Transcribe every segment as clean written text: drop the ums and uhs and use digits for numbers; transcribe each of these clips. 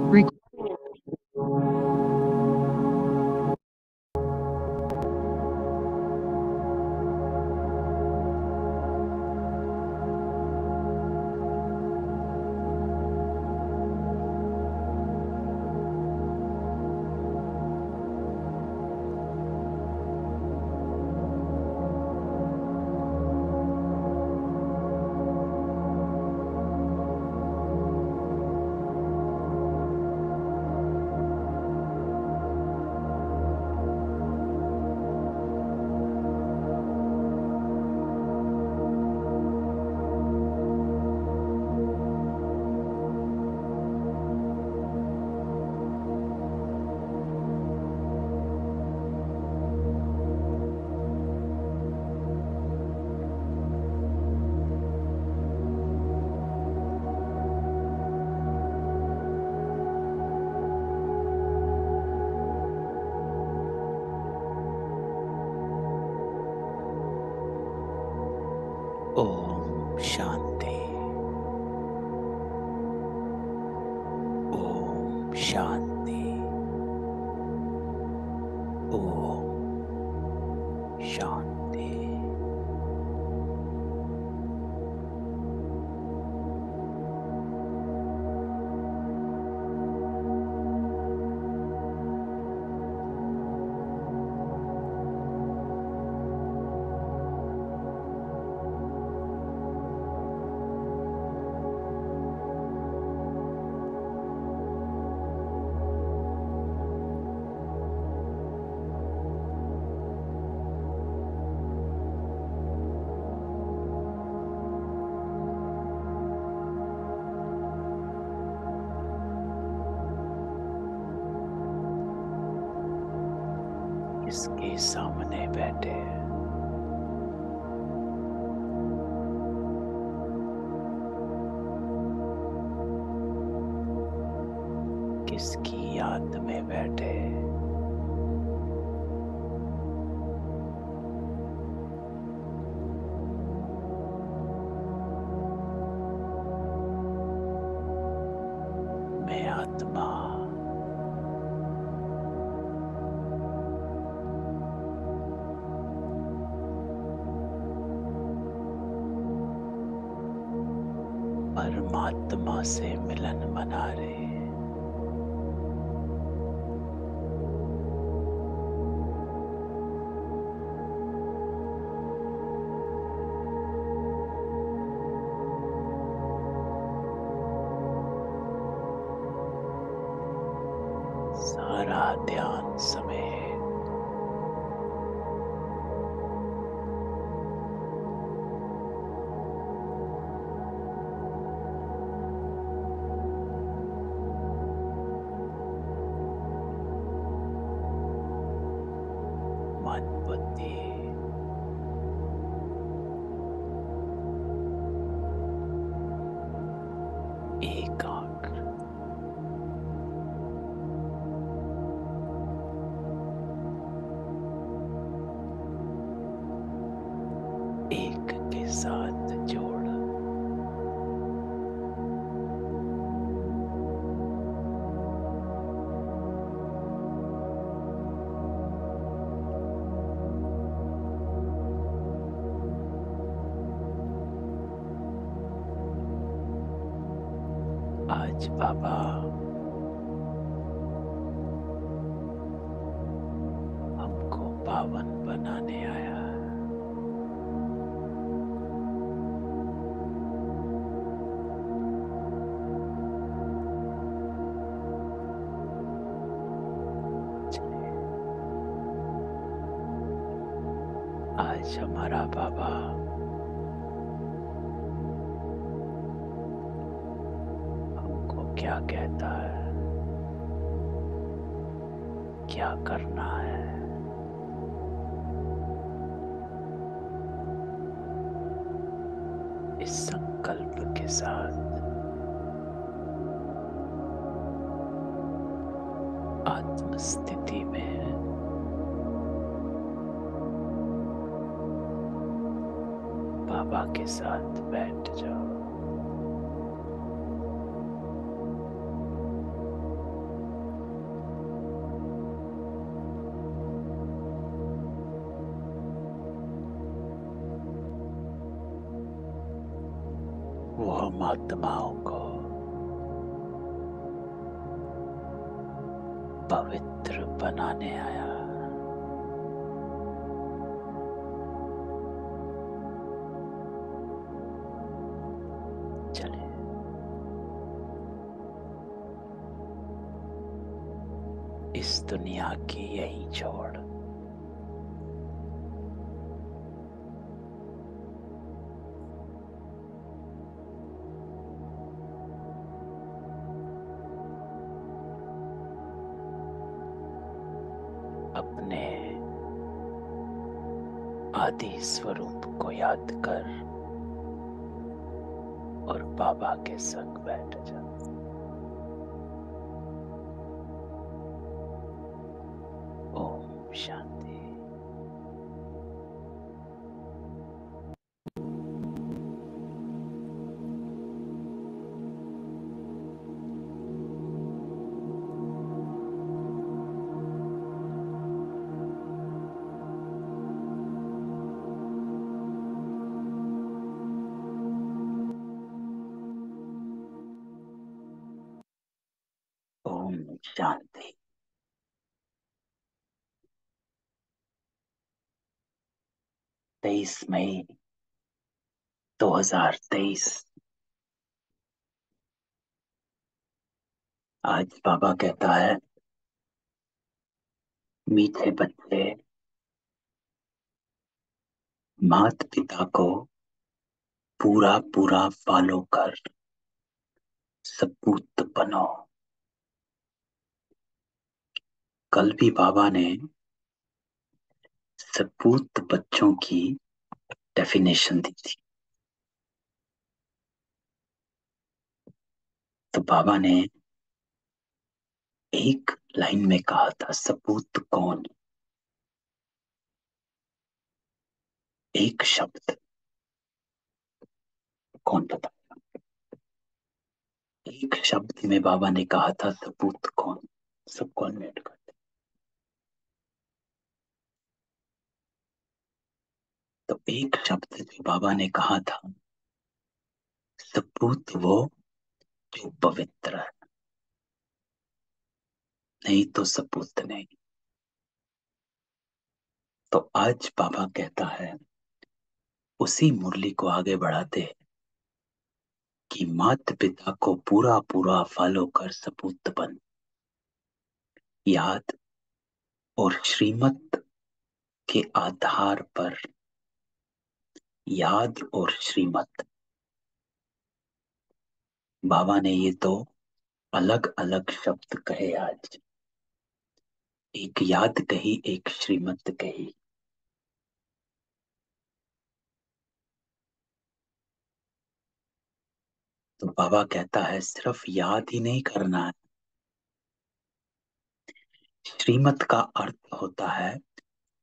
Re- Om Shanti. Om Shanti. Om Shanti. इसके सामने बैठे किसकी याद में बैठे मैं आत्मा परमात्मा से मिलन मना रहे। सारा ध्यान समेत मन बुद्धि एकाग्र एक के साथ जोड़ आज बाबा हमको पावन बनाने आया। आज हमारा बाबा हमको क्या कहता है, क्या करना है, इस संकल्प के साथ आत्म स्थिति में बाबा के साथ बैठ जाओ। आत्माओं को पवित्र बनाने आया। चले इस दुनिया की यही छोड़ अपने आदि स्वरूप को याद कर और बाबा के संग बैठ जा। ओम शांति। ओम शांति। 23 मई 2023। आज बाबा कहता है, मीठे बच्चे माता पिता को पूरा पूरा फॉलो कर सपूत बनो। कल भी बाबा ने सपूत बच्चों की डेफिनेशन दी थी। तो बाबा ने एक लाइन में कहा था, सपूत कौन? एक शब्द कौन पता? एक शब्द में बाबा ने कहा था सपूत कौन। सबको अनम्यूट कर दे। तो एक शब्द जो बाबा ने कहा था, सपूत वो जो पवित्र है, नहीं तो सपूत नहीं। तो आज बाबा कहता है, उसी मुरली को आगे बढ़ाते हैं कि माता पिता को पूरा पूरा फॉलो कर सपूत बन। याद और श्रीमत के आधार पर, याद और श्रीमत, बाबा ने ये तो अलग अलग शब्द कहे आज। एक याद कही, एक श्रीमत कही। तो बाबा कहता है सिर्फ याद ही नहीं करना है। श्रीमत का अर्थ होता है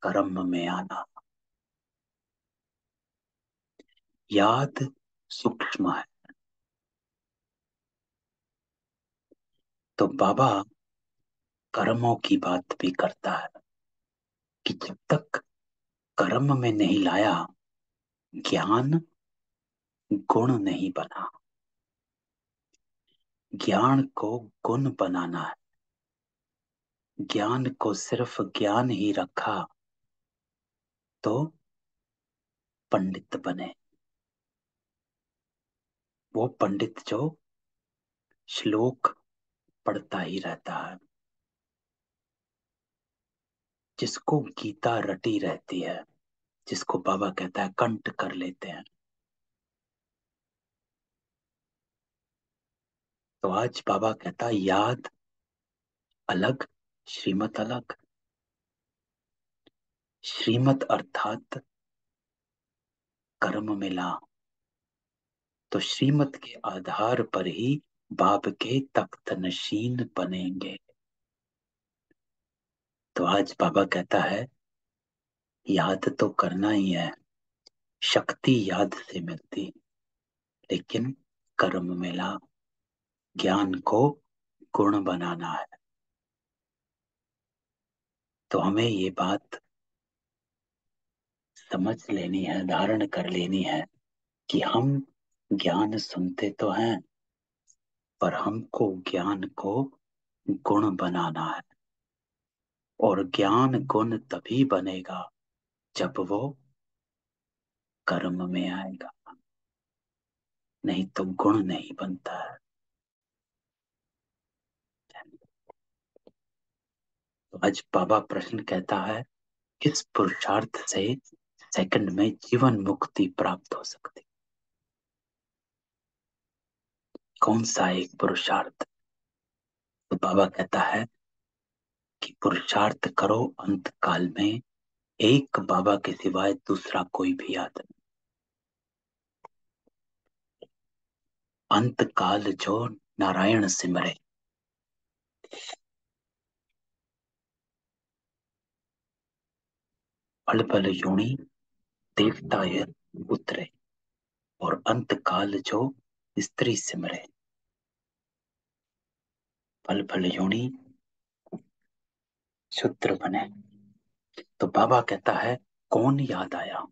कर्म में आना। याद सूक्ष्म है। तो बाबा कर्मों की बात भी करता है कि जब तक कर्म में नहीं लाया, ज्ञान गुण नहीं बना। ज्ञान को गुण बनाना है। ज्ञान को सिर्फ ज्ञान ही रखा तो पंडित बने। वो पंडित जो श्लोक पढ़ता ही रहता है, जिसको गीता रटी रहती है, जिसको बाबा कहता है कंठ कर लेते हैं। तो आज बाबा कहता है याद अलग, श्रीमत अलग। श्रीमत अर्थात कर्म मिला, तो श्रीमत के आधार पर ही बाप के तख्त नशीन बनेंगे। तो आज बाबा कहता है याद तो करना ही है। शक्ति याद से मिलती, लेकिन कर्म मिला। ज्ञान को गुण बनाना है। तो हमें ये बात समझ लेनी है, धारण कर लेनी है कि हम ज्ञान सुनते तो हैं, पर हमको ज्ञान को गुण बनाना है। और ज्ञान गुण तभी बनेगा जब वो कर्म में आएगा, नहीं तो गुण नहीं बनता है। तो आज बाबा प्रश्न कहता है, किस पुरुषार्थ से सेकंड में जीवन मुक्ति प्राप्त हो सकती? कौन सा एक पुरुषार्थ? तो बाबा कहता है कि पुरुषार्थ करो अंत काल में, एक बाबा के सिवाय दूसरा कोई भी याद नहीं। अंत काल जो नारायण सिमरे, पल पल यूणी देवता ये उतरे। और अंत काल जो स्त्री सिमरे, पल पल यूणी शूद्र बने। तो बाबा कहता है, कौन याद आया?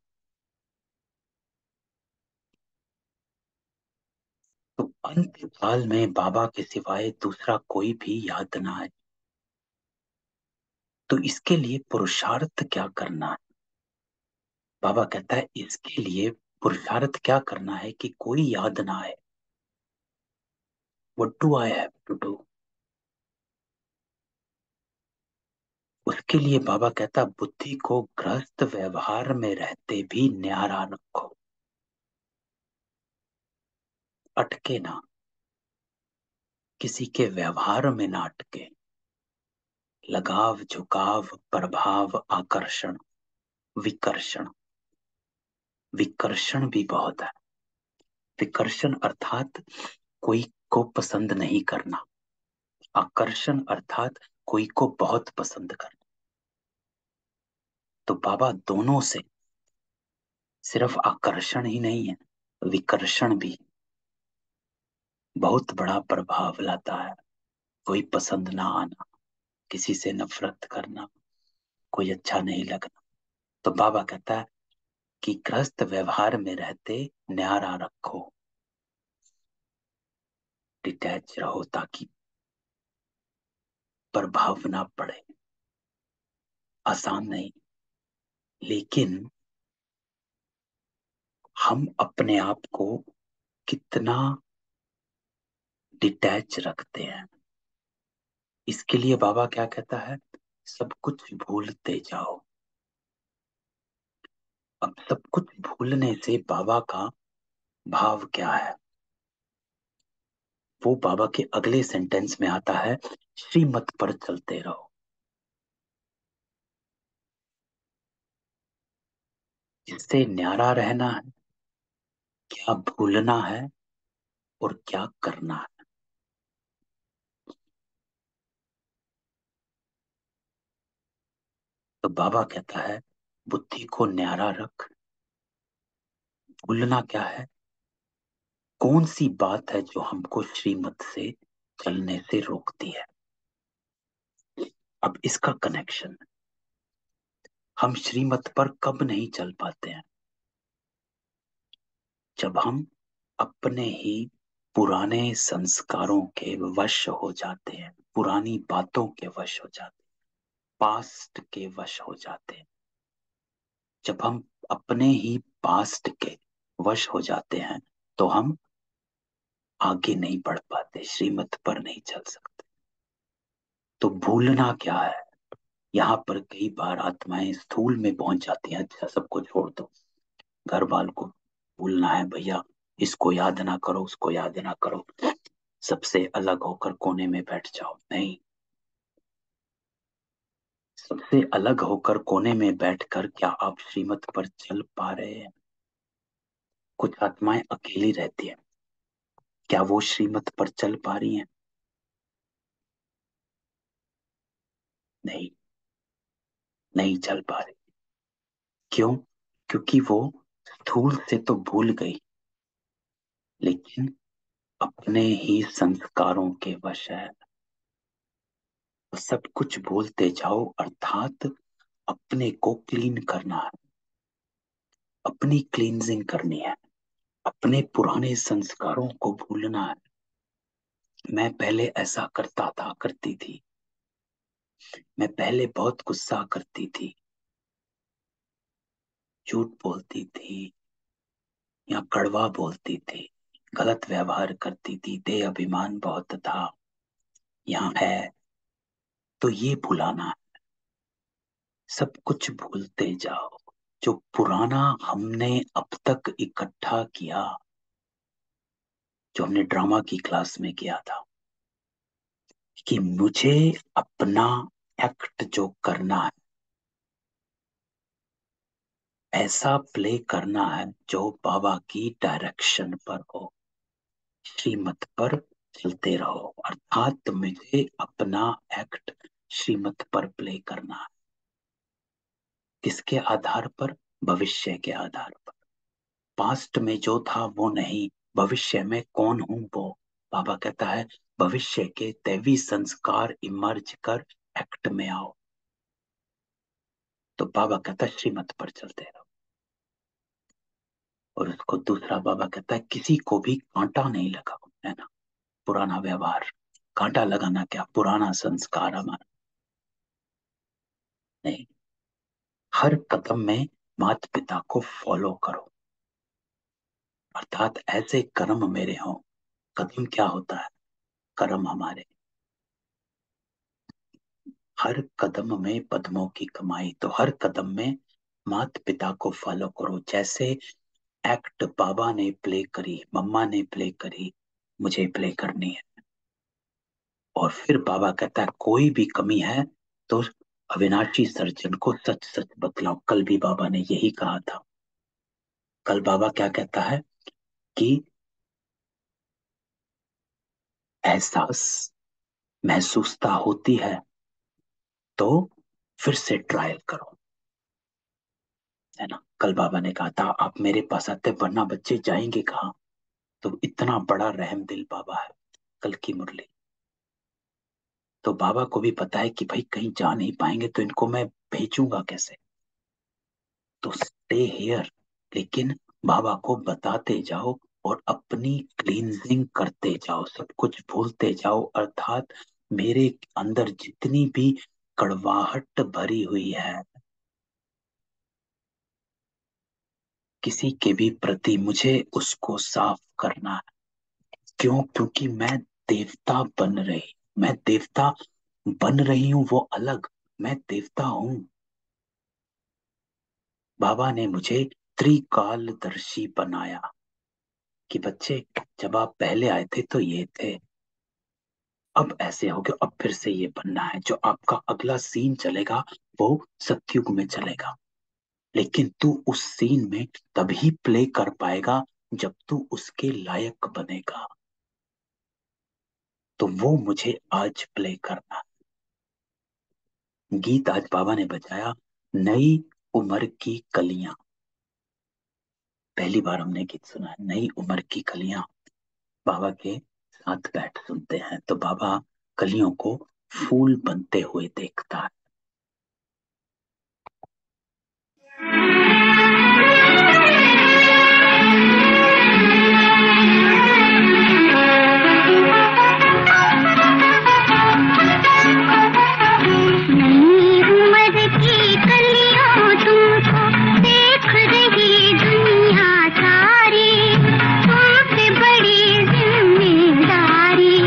तो अंत काल में बाबा के सिवाय दूसरा कोई भी याद ना आए, तो इसके लिए पुरुषार्थ क्या करना है? बाबा कहता है, इसके लिए पुरुषार्थ क्या करना है कि कोई याद ना आए। What do I have to do? उसके लिए बाबा कहता, बुद्धि को गृहस्थ व्यवहार में रहते भी न्यारा रखो, अटके ना, किसी के व्यवहार में ना अटके। लगाव झुकाव प्रभाव आकर्षण विकर्षण, विकर्षण भी बहुत है। विकर्षण अर्थात कोई को पसंद नहीं करना, आकर्षण अर्थात कोई को बहुत पसंद करना। तो बाबा दोनों से, सिर्फ आकर्षण ही नहीं है, विकर्षण भी बहुत बड़ा प्रभाव लाता है। कोई पसंद ना आना, किसी से नफरत करना, कोई अच्छा नहीं लगना। तो बाबा कहता है कि ग्रस्त व्यवहार में रहते न्यारा रखो, डिटैच रहो, ताकि प्रभाव ना पड़े। आसान नहीं, लेकिन हम अपने आप को कितना डिटैच रखते हैं। इसके लिए बाबा क्या कहता है, सब कुछ भूलते जाओ। अब सब कुछ भूलने से बाबा का भाव क्या है? वो बाबा के अगले सेंटेंस में आता है, श्रीमत पर चलते रहो। इससे न्यारा रहना है, क्या भूलना है और क्या करना है। तो बाबा कहता है, बुद्धि को न्यारा रख। भूलना क्या है? कौन सी बात है जो हमको श्रीमत से चलने से रोकती है? अब इसका कनेक्शन, हम श्रीमत पर कब नहीं चल पाते हैं? जब हम अपने ही पुराने संस्कारों के वश हो जाते हैं, पुरानी बातों के वश हो जाते हैं, पास्ट के वश हो जाते हैं। जब हम अपने ही पास्ट के वश हो जाते हैं, तो हम आगे नहीं बढ़ पाते, श्रीमत पर नहीं चल सकते। तो भूलना क्या है? यहाँ पर कई बार आत्माएं स्थूल में पहुंच जाती हैं। अच्छा, सबको छोड़ दो, घर वाल को भूलना है भैया, इसको याद ना करो, उसको याद ना करो, सबसे अलग होकर कोने में बैठ जाओ। नहीं, सबसे अलग होकर कोने में बैठकर क्या आप श्रीमत पर चल पा रहे हैं? कुछ आत्माएं अकेली रहती हैं, क्या वो श्रीमत पर चल पा रही हैं? नहीं, नहीं चल पा रही। क्यों? क्योंकि वो स्थूल से तो भूल गई, लेकिन अपने ही संस्कारों के वश है। तो सब कुछ भूलते जाओ अर्थात अपने को क्लीन करना है, अपनी क्लींजिंग करनी है। अपने पुराने संस्कारों को भूलना है। मैं पहले ऐसा करता था, करती थी। मैं पहले बहुत गुस्सा करती थी, झूठ बोलती थी या कड़वा बोलती थी, गलत व्यवहार करती थी, देह अभिमान बहुत था, यहाँ है। तो ये भुलाना है, सब कुछ भूलते जाओ जो पुराना हमने अब तक इकट्ठा किया, जो हमने ड्रामा की क्लास में किया था, कि मुझे अपना एक्ट जो करना है ऐसा प्ले करना है जो बाबा की डायरेक्शन पर हो, श्रीमत पर चलते रहो। अर्थात मुझे अपना एक्ट श्रीमत पर प्ले करना है। किसके आधार पर? भविष्य के आधार पर। पास्ट में जो था वो नहीं, भविष्य में कौन हूं वो। बाबा कहता है भविष्य के दैवी संस्कार इमर्ज कर एक्ट में आओ। तो बाबा कहता है श्रीमत पर चलते रहो। और उसको दूसरा बाबा कहता है किसी को भी कांटा नहीं लगाओ, है ना। पुराना व्यवहार, कांटा लगाना क्या, पुराना संस्कार हमारा नहीं। हर कदम में माता पिता को फॉलो करो, अर्थात ऐसे कर्म मेरे हों। कदम क्या होता है? कर्म हमारे। हर कदम में पद्मों की कमाई, तो हर कदम में माता पिता को फॉलो करो। जैसे एक्ट बाबा ने प्ले करी, मम्मा ने प्ले करी, मुझे प्ले करनी है। और फिर बाबा कहता है कोई भी कमी है तो अविनाशी सर्जन को सच सच बतलाओ। कल भी बाबा ने यही कहा था। कल बाबा क्या कहता है कि एहसास महसूसता होती है तो फिर से ट्रायल करो, है ना। कल बाबा ने कहा था आप मेरे पास आते वरना बच्चे जाएंगे कहाँ। तो इतना बड़ा रहम दिल बाबा है। कल की मुरली। तो बाबा को भी पता है कि भाई कहीं जा नहीं पाएंगे तो इनको मैं भेजूंगा कैसे। तो स्टे हियर, लेकिन बाबा को बताते जाओ और अपनी क्लींजिंग करते जाओ, सब कुछ भूलते जाओ। अर्थात मेरे अंदर जितनी भी कड़वाहट भरी हुई है किसी के भी प्रति, मुझे उसको साफ करना है। क्यों? क्योंकि मैं देवता बन रही, मैं देवता बन रही हूं वो अलग, मैं देवता हूं। बाबा ने मुझे त्रिकालदर्शी बनाया कि बच्चे जब आप पहले आए थे तो ये थे, अब ऐसे हो गए, अब फिर से ये बनना है। जो आपका अगला सीन चलेगा वो सतयुग में चलेगा, लेकिन तू उस सीन में तभी प्ले कर पाएगा जब तू उसके लायक बनेगा। तो वो मुझे आज प्ले करना। गीत आज बाबा ने बजाया, नई उम्र की कलियां। पहली बार हमने गीत सुना है, नई उम्र की कलियां। बाबा के साथ बैठ सुनते हैं तो बाबा कलियों को फूल बनते हुए देखता है। नई उम्र की कलियों तुमको देख रही दुनिया सारी, तुम पे बड़ी जिम्मेदारी।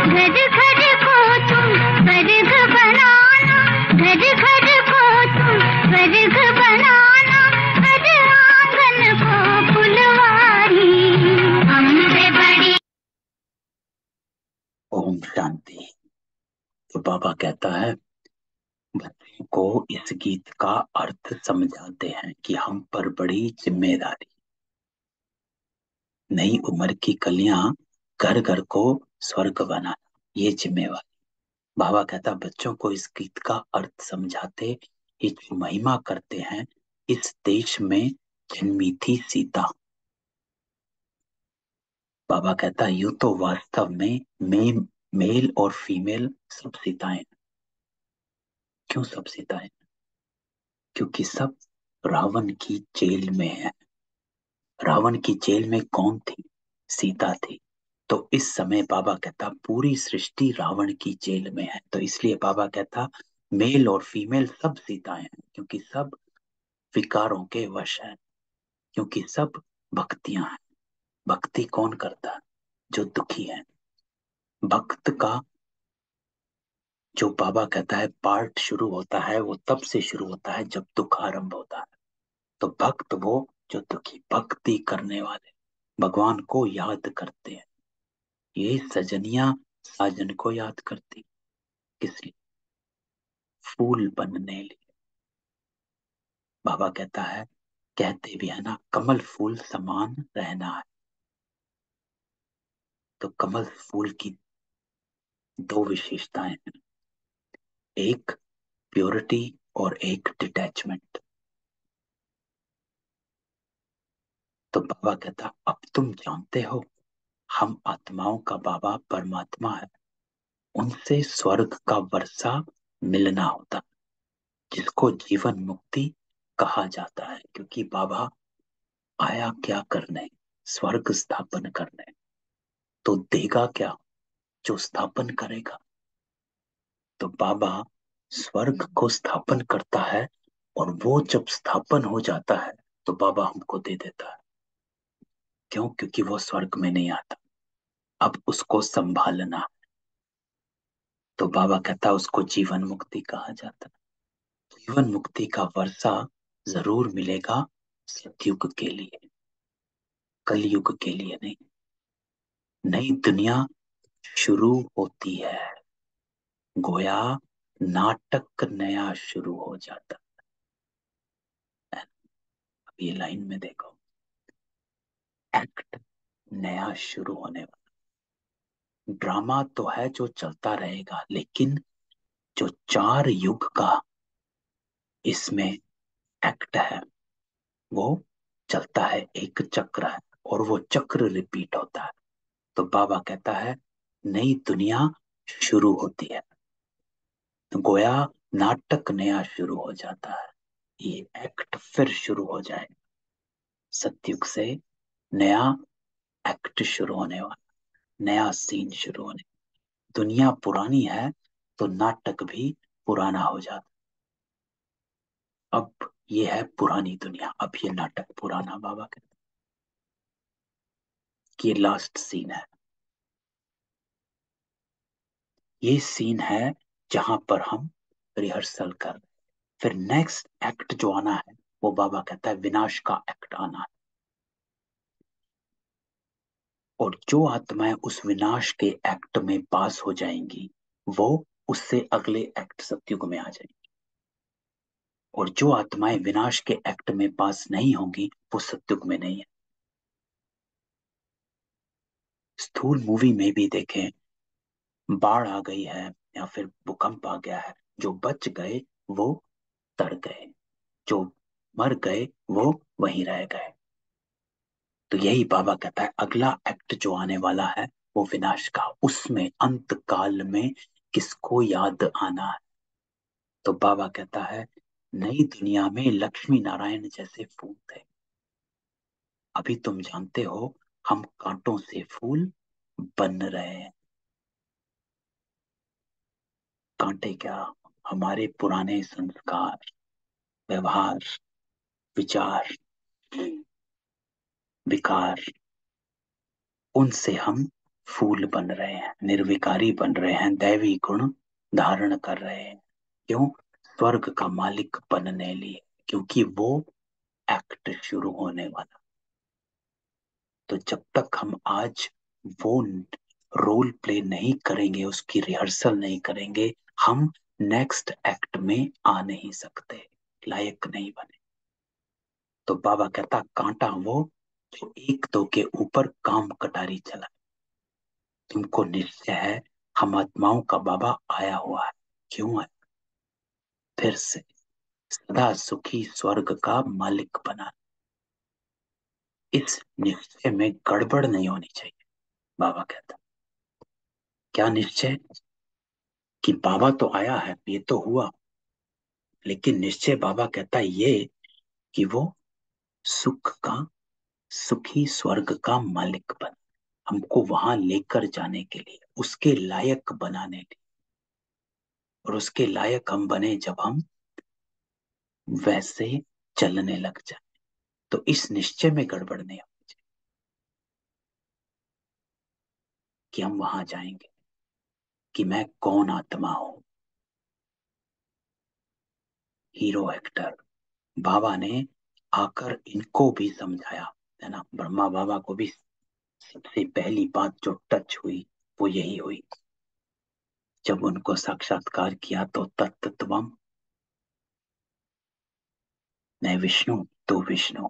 घर घर को तुम स्वर्ग बनाना, घर घर को तुम स्वर्ग बनाना, हर आंगन को फुलवारी। हम पे बड़ी। ओम शांति। तो बाबा कहता है बच्चों को इस गीत का अर्थ समझाते हैं कि हम पर बड़ी जिम्मेदारी। नई उम्र की कलियां, घर घर को स्वर्ग बनाना, ये जिम्मेवारी। बाबा कहता बच्चों को इस गीत का अर्थ समझाते, ये जो महिमा करते हैं, इस देश में जन्मी थी सीता। बाबा कहता यूं तो वास्तव में मेल और फीमेल सब सीताएं। क्यों सब सीताएं? क्योंकि सब रावण की जेल में है। रावण की जेल में कौन थी? सीता थी। तो इस समय बाबा कहता पूरी सृष्टि रावण की जेल में है, तो इसलिए बाबा कहता मेल और फीमेल सब सीताएं हैं, क्योंकि सब विकारों के वश हैं, क्योंकि सब भक्तियां हैं। भक्ति कौन करता है? जो दुखी है। भक्त का जो बाबा कहता है पार्ट शुरू होता है, वो तब से शुरू होता है जब दुख आरंभ होता है। तो भक्त वो जो दुखी, भक्ति करने वाले भगवान को याद करते हैं। ये सजनिया साजन को याद करती, किस लिए? फूल बनने लिए। बाबा कहता है, कहते भी है ना, कमल फूल समान रहना है। तो कमल फूल की दो विशेषताएं हैं, एक प्योरिटी और एक डिटैचमेंट। तो बाबा कहता अब तुम जानते हो, हम आत्माओं का बाबा परमात्मा है, उनसे स्वर्ग का वर्षा मिलना होता, जिसको जीवन मुक्ति कहा जाता है। क्योंकि बाबा आया क्या करने? स्वर्ग स्थापन करने। तो देगा क्या? जो स्थापन करेगा। तो बाबा स्वर्ग को स्थापन करता है, और वो जब स्थापन हो जाता है तो बाबा हमको दे देता है। क्यों? क्योंकि वो स्वर्ग में नहीं आता, अब उसको संभालना। तो बाबा कहता उसको जीवन मुक्ति कहा जाता है। जीवन मुक्ति का वर्षा जरूर मिलेगा, सतयुग के लिए, कलयुग के लिए नहीं। नई दुनिया शुरू होती है, गोया नाटक नया शुरू हो जाता है। अब ये लाइन में देखो, एक्ट नया शुरू होने वाला। ड्रामा तो है जो चलता रहेगा, लेकिन जो 4 युग का इसमें एक्ट है, वो चलता है, एक चक्र है, और वो चक्र रिपीट होता है। तो बाबा कहता है नई दुनिया शुरू होती है, तो गोया नाटक नया शुरू हो जाता है। ये एक्ट फिर शुरू हो जाए, सतयुग से नया एक्ट शुरू होने वाला, नया सीन शुरू होने। दुनिया पुरानी है तो नाटक भी पुराना हो जाता। अब ये है पुरानी दुनिया, अब ये नाटक पुराना। बाबा कहते कि ये लास्ट सीन है, ये सीन है जहां पर हम रिहर्सल कर रहे हैं। फिर नेक्स्ट एक्ट जो आना है, वो बाबा कहता है विनाश का एक्ट आना है। और जो आत्माएं उस विनाश के एक्ट में पास हो जाएंगी, वो उससे अगले एक्ट सतयुग में आ जाएंगी। और जो आत्माएं विनाश के एक्ट में पास नहीं होंगी, वो सतयुग में नहीं है। स्थूल मूवी में भी देखें, बाढ़ आ गई है या फिर भूकंप आ गया है, जो बच गए वो तर गए, जो मर गए वो वहीं रह गए। तो यही बाबा कहता है अगला एक्ट जो आने वाला है, वो विनाश का, उसमें अंत काल में किसको याद आना है। तो बाबा कहता है नई दुनिया में लक्ष्मी नारायण जैसे फूल थे, अभी तुम जानते हो हम कांटों से फूल बन रहे हैं। कांटे क्या? हमारे पुराने संस्कार, व्यवहार, विचार, विकार, उनसे हम फूल बन रहे हैं, निर्विकारी बन रहे हैं, दैवी गुण धारण कर रहे हैं। क्यों? स्वर्ग का मालिक बनने लिए, क्योंकि वो एक्ट शुरू होने वाला। तो जब तक हम आज वो रोल प्ले नहीं करेंगे, उसकी रिहर्सल नहीं करेंगे, हम नेक्स्ट एक्ट में आ नहीं सकते, लायक नहीं बने। तो बाबा कहता कांटा वो जो एक दो के ऊपर काम कटारी चला। तुमको निश्चय है हम आत्माओं का बाबा आया हुआ है। क्यों है? फिर से सदा सुखी स्वर्ग का मालिक बना। इस निश्चय में गड़बड़ नहीं होनी चाहिए। बाबा कहता क्या निश्चय? कि बाबा तो आया है, ये तो हुआ, लेकिन निश्चय बाबा कहता है ये कि वो सुख का सुखी स्वर्ग का मालिक बन, हमको वहां लेकर जाने के लिए, उसके लायक बनाने के लिए। और उसके लायक हम बने जब हम वैसे चलने लग जाए। तो इस निश्चय में गड़बड़ नहीं होनी चाहिए कि हम वहां जाएंगे, कि मैं कौन आत्मा हूं। हीरो एक्टर बाबा ने आकर इनको भी समझाया, है ना। ब्रह्मा बाबा को भी सबसे पहली बात जो टच हुई वो यही हुई जब उनको साक्षात्कार किया। तो तत्त्वम मैं विष्णु, तू विष्णु।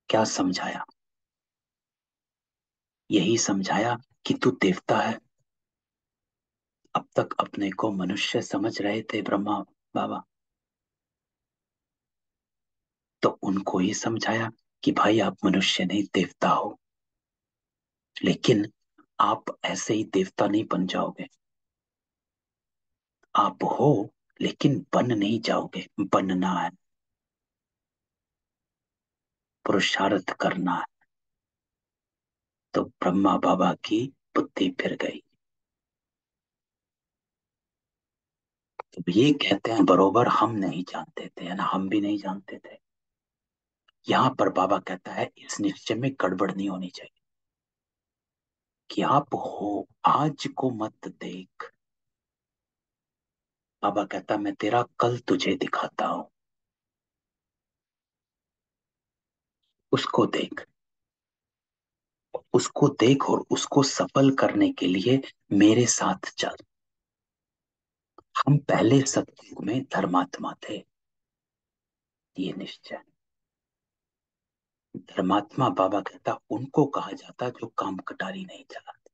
क्या समझाया? यही समझाया कि तू देवता है। अब तक अपने को मनुष्य समझ रहे थे ब्रह्मा बाबा, तो उनको ही समझाया कि भाई आप मनुष्य नहीं देवता हो। लेकिन आप ऐसे ही देवता नहीं बन जाओगे। आप हो लेकिन बन नहीं जाओगे, बनना है, पुरुषार्थ करना है। तो ब्रह्मा बाबा की बुद्धि फिर गई। तो ये कहते हैं बरोबर हम नहीं जानते थे, है ना, हम भी नहीं जानते थे। यहां पर बाबा कहता है इस निश्चय में गड़बड़ नहीं होनी चाहिए कि आप हो, आज को मत देख। बाबा कहता मैं तेरा कल तुझे दिखाता हूं, उसको देख। उसको देख और उसको सफल करने के लिए मेरे साथ चल। हम पहले सतयुग में धर्मात्मा थे, ये निश्चय। धर्मात्मा बाबा कहता उनको कहा जाता जो काम कटारी नहीं चलाते।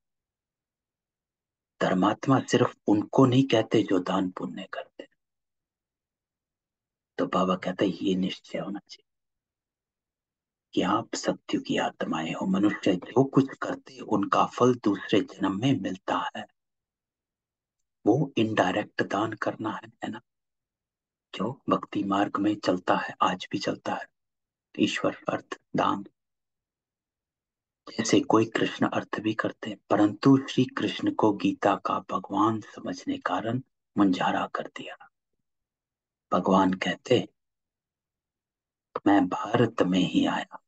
धर्मात्मा सिर्फ उनको नहीं कहते जो दान पुण्य करते। तो बाबा कहता ये निश्चय होना चाहिए कि आप सत्यु की आत्माएं हो। मनुष्य जो कुछ करते उनका फल दूसरे जन्म में मिलता है। वो इनडायरेक्ट दान करना है ना, जो भक्ति मार्ग में चलता है, आज भी चलता है। ईश्वर अर्थ दान, जैसे कोई कृष्ण अर्थ भी करते, परंतु श्री कृष्ण को गीता का भगवान समझने कारण मुंझारा कर दिया। भगवान कहते मैं भारत में ही आया,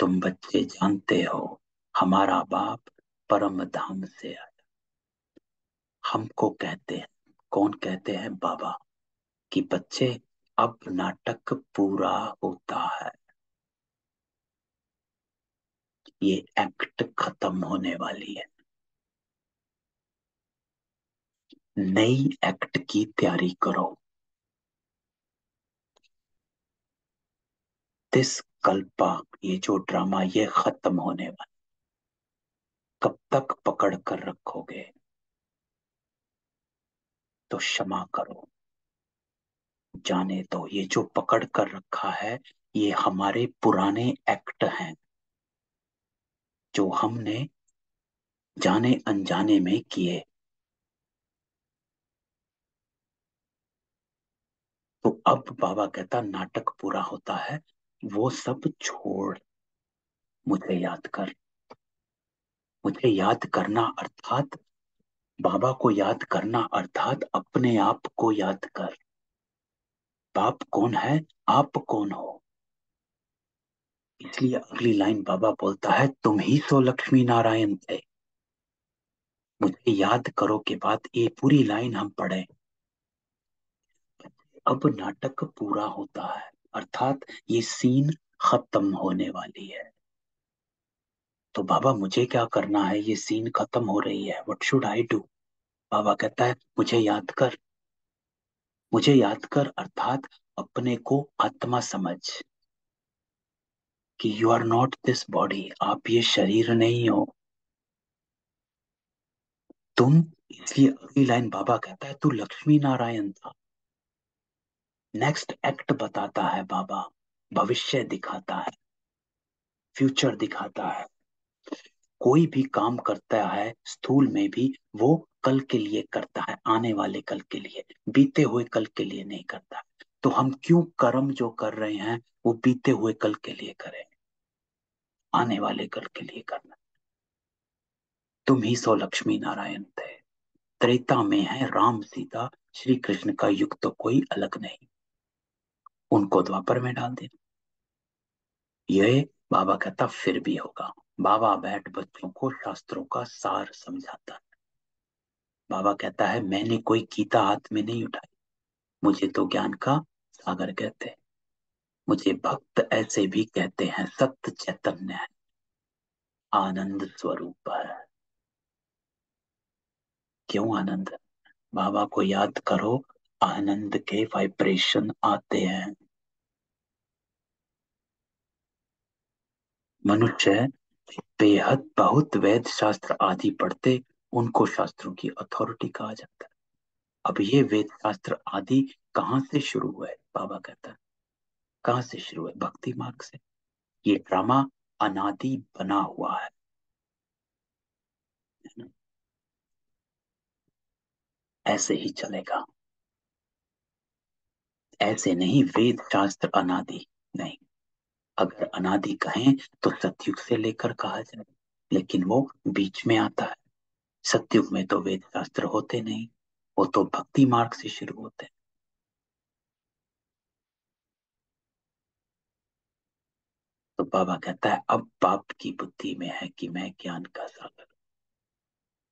तुम बच्चे जानते हो हमारा बाप परम धाम से आया। हमको कहते हैं, कौन कहते हैं? बाबा, कि बच्चे अब नाटक पूरा होता है, ये एक्ट खत्म होने वाली है, नई एक्ट की तैयारी करो। दिस कल्पा, ये जो ड्रामा ये खत्म होने वाला। कब तक पकड़ कर रखोगे? तो क्षमा करो, जाने दो। ये जो पकड़ कर रखा है ये हमारे पुराने एक्ट हैं जो हमने जाने अनजाने में किए। तो अब बाबा कहता नाटक पूरा होता है, वो सब छोड़, मुझे याद कर। मुझे याद करना अर्थात बाबा को याद करना अर्थात अपने आप को याद कर। बाप कौन है? आप कौन हो? इसलिए अगली लाइन बाबा बोलता है तुम ही सो लक्ष्मी नारायण थे। मुझे याद करो के बाद ये पूरी लाइन हम पढ़े। अब नाटक पूरा होता है अर्थात ये सीन खत्म होने वाली है। तो बाबा मुझे क्या करना है? ये सीन खत्म हो रही है, व्हाट शुड आई डू? बाबा कहता है मुझे याद कर। मुझे याद कर अर्थात अपने को आत्मा समझ कि you are not this body, आप ये शरीर नहीं हो तुम। इसलिए अगली लाइन बाबा कहता है तू लक्ष्मी नारायण था। नेक्स्ट एक्ट बताता है बाबा, भविष्य दिखाता है, फ्यूचर दिखाता है। कोई भी काम करता है स्थूल में भी, वो कल के लिए करता है, आने वाले कल के लिए, बीते हुए कल के लिए नहीं करता। तो हम क्यों कर्म जो कर रहे हैं वो बीते हुए कल के लिए करें, आने वाले कल के लिए करना। तुम ही सो लक्ष्मी नारायण थे, त्रेता में है राम सीता, श्री कृष्ण का युग तो कोई अलग नहीं, उनको द्वापर में डाल देना। ये बाबा कहता फिर भी होगा। बाबा बैठ बच्चों को शास्त्रों का सार समझाता है। बाबा कहता है मैंने कोई गीता हाथ में नहीं उठाई, मुझे तो ज्ञान का सागर कहते हैं, मुझे भक्त ऐसे भी कहते हैं, सत्य चैतन्य है, आनंद स्वरूप है। क्यों आनंद? बाबा को याद करो, आनंद के वाइब्रेशन आते हैं। मनुष्य बेहद बहुत वेद शास्त्र आदि पढ़ते, उनको शास्त्रों की अथॉरिटी कहा जाता है। अब ये वेद शास्त्र आदि कहाँ से शुरू हुआ है? बाबा कहता है कहाँ से शुरू है? भक्ति मार्ग से। ये ड्रामा अनादि बना हुआ है ना? ऐसे ही चलेगा, ऐसे नहीं वेद शास्त्र अनादि नहीं। अगर अनादि कहें तो सतयुग से लेकर कहा जाए, लेकिन वो बीच में आता है। सतयुग में तो वेद शास्त्र होते नहीं, वो तो भक्ति मार्ग से शुरू होते हैं। तो बाबा कहता है अब बाप की बुद्धि में है कि मैं ज्ञान का सागर,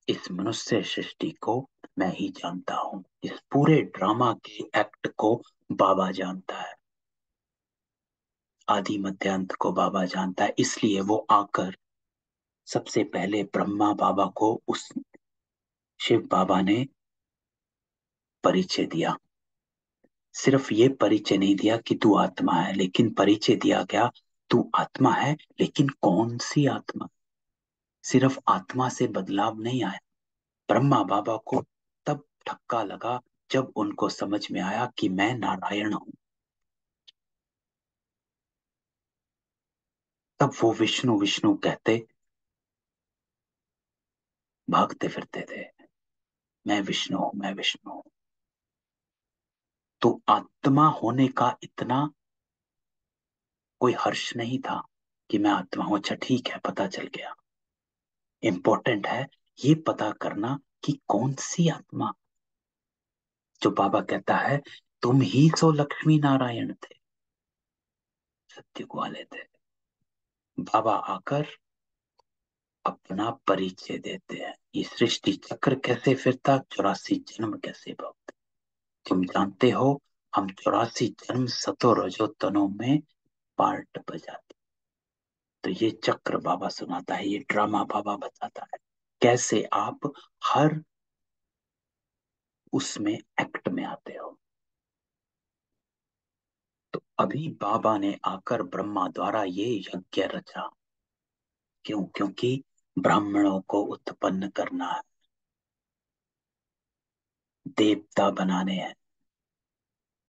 इस मनुष्य सृष्टि को मैं ही जानता हूं, इस पूरे ड्रामा के एक्ट को बाबा जानता है, आदि मध्यांत को बाबा जानता है। इसलिए वो आकर सबसे पहले ब्रह्मा बाबा को उस शिव बाबा ने परिचय दिया। सिर्फ ये परिचय नहीं दिया कि तू आत्मा है, लेकिन परिचय दिया गया तू आत्मा है, लेकिन कौन सी आत्मा? सिर्फ आत्मा से बदलाव नहीं आया। ब्रह्मा बाबा को तब धक्का लगा जब उनको समझ में आया कि मैं नारायण हूं। तब वो विष्णु विष्णु कहते भागते फिरते थे, मैं विष्णु हूं, मैं विष्णु हूं। तो आत्मा होने का इतना कोई हर्ष नहीं था कि मैं आत्मा हूं। अच्छा ठीक है, पता चल गया। इंपॉर्टेंट है ये पता करना कि कौन सी आत्मा। जो बाबा कहता है तुम ही सो लक्ष्मी नारायण थे, सत्युग वाले थे। बाबा आकर अपना परिचय देते हैं। ये सृष्टि चक्र कैसे फिरता, 84 जन्म कैसे भोगते, तुम जानते हो। हम 84 जन्म सतो रजो तनों में पार्ट बजाते। तो ये चक्र बाबा सुनाता है, ये ड्रामा बाबा बताता है कैसे आप हर उसमें एक्ट में आते हो। तो अभी बाबा ने आकर ब्रह्मा द्वारा ये यज्ञ रचा। क्यों? क्योंकि ब्राह्मणों को उत्पन्न करना है, देवता बनाने हैं।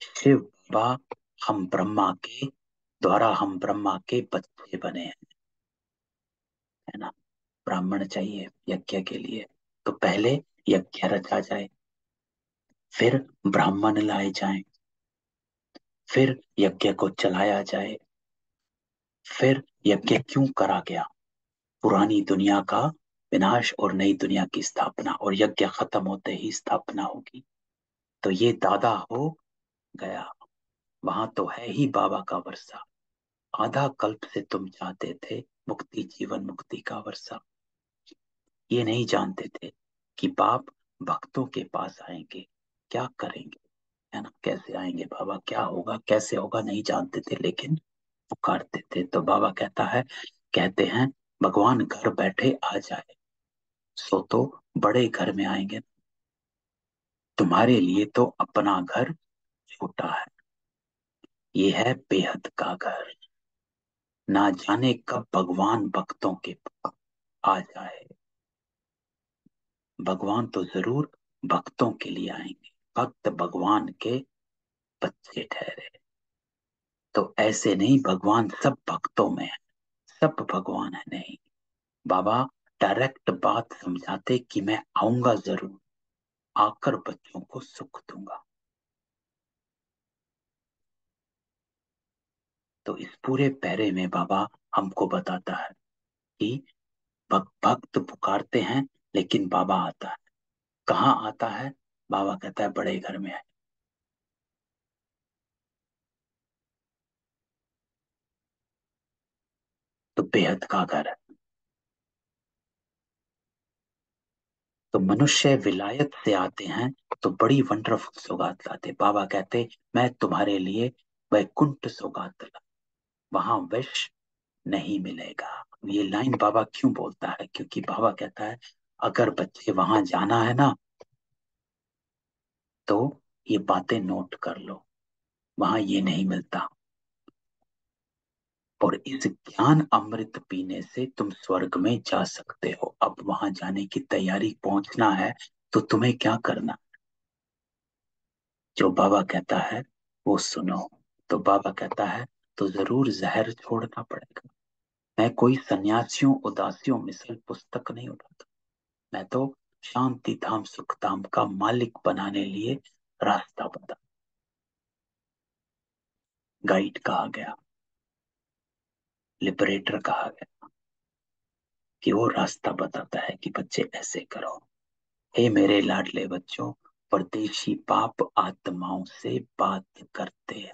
शिव बाबा हम ब्रह्मा के द्वारा, हम ब्रह्मा के बच्चे बने हैं, है ना? ब्राह्मण चाहिए यज्ञ के लिए, तो पहले यज्ञ रचा जाए, फिर ब्राह्मण लाए जाएं, फिर यज्ञ को चलाया जाए। फिर यज्ञ क्यों करा गया? पुरानी दुनिया का विनाश और नई दुनिया की स्थापना, और यज्ञ खत्म होते ही स्थापना होगी। तो ये दादा हो गया। वहां तो है ही बाबा का वर्षा। आधा कल्प से तुम चाहते थे मुक्ति, जीवन मुक्ति का वर्षा। ये नहीं जानते थे कि बाप भक्तों के पास आएंगे, क्या करेंगे, है ना? कैसे आएंगे बाबा, क्या होगा कैसे होगा नहीं जानते थे, लेकिन पुकारते थे। तो बाबा कहता है, कहते हैं भगवान घर बैठे आ जाए, सो तो बड़े घर में आएंगे। तुम्हारे लिए तो अपना घर छोटा है, ये है बेहद का घर। ना जाने कब भगवान भक्तों के पास आ जाए। भगवान तो जरूर भक्तों के लिए आएंगे, भक्त भगवान के बच्चे ठहरे। तो ऐसे नहीं भगवान सब भक्तों में है, सब भगवान है नहीं। बाबा डायरेक्ट बात समझाते कि मैं आऊंगा जरूर, आकर बच्चों को सुख दूंगा। तो इस पूरे पैरे में बाबा हमको बताता है कि भक्त पुकारते हैं लेकिन बाबा आता है। कहाँ आता है? बाबा कहता है बड़े घर में है। तो बेहद का घर है। तो मनुष्य विलायत से आते हैं तो बड़ी वंडरफुल सौगात लाते। बाबा कहते मैं तुम्हारे लिए वैकुंठ सौगात ला, वहां विष नहीं मिलेगा। ये लाइन बाबा क्यों बोलता है? क्योंकि बाबा कहता है अगर बच्चे वहां जाना है ना, तो ये बातें नोट कर लो, वहां ये नहीं मिलता। और इस ज्ञान अमृत पीने से तुम स्वर्ग में जा सकते हो। अब वहां जाने की तैयारी, पहुंचना है तो तुम्हें क्या करना? जो बाबा कहता है वो सुनो। तो बाबा कहता है तो जरूर जहर छोड़ना पड़ेगा। मैं कोई सन्यासियों उदासियों मिसल पुस्तक नहीं उठाता। मैं तो शांति धाम सुख धाम का मालिक बनाने लिए रास्ता बता, गाइड कहा गया, लिबरेटर कहा गया, कि वो रास्ता बताता है कि बच्चे ऐसे करो। हे मेरे लाडले बच्चों, परदेशी पाप आत्माओं से बात करते हैं।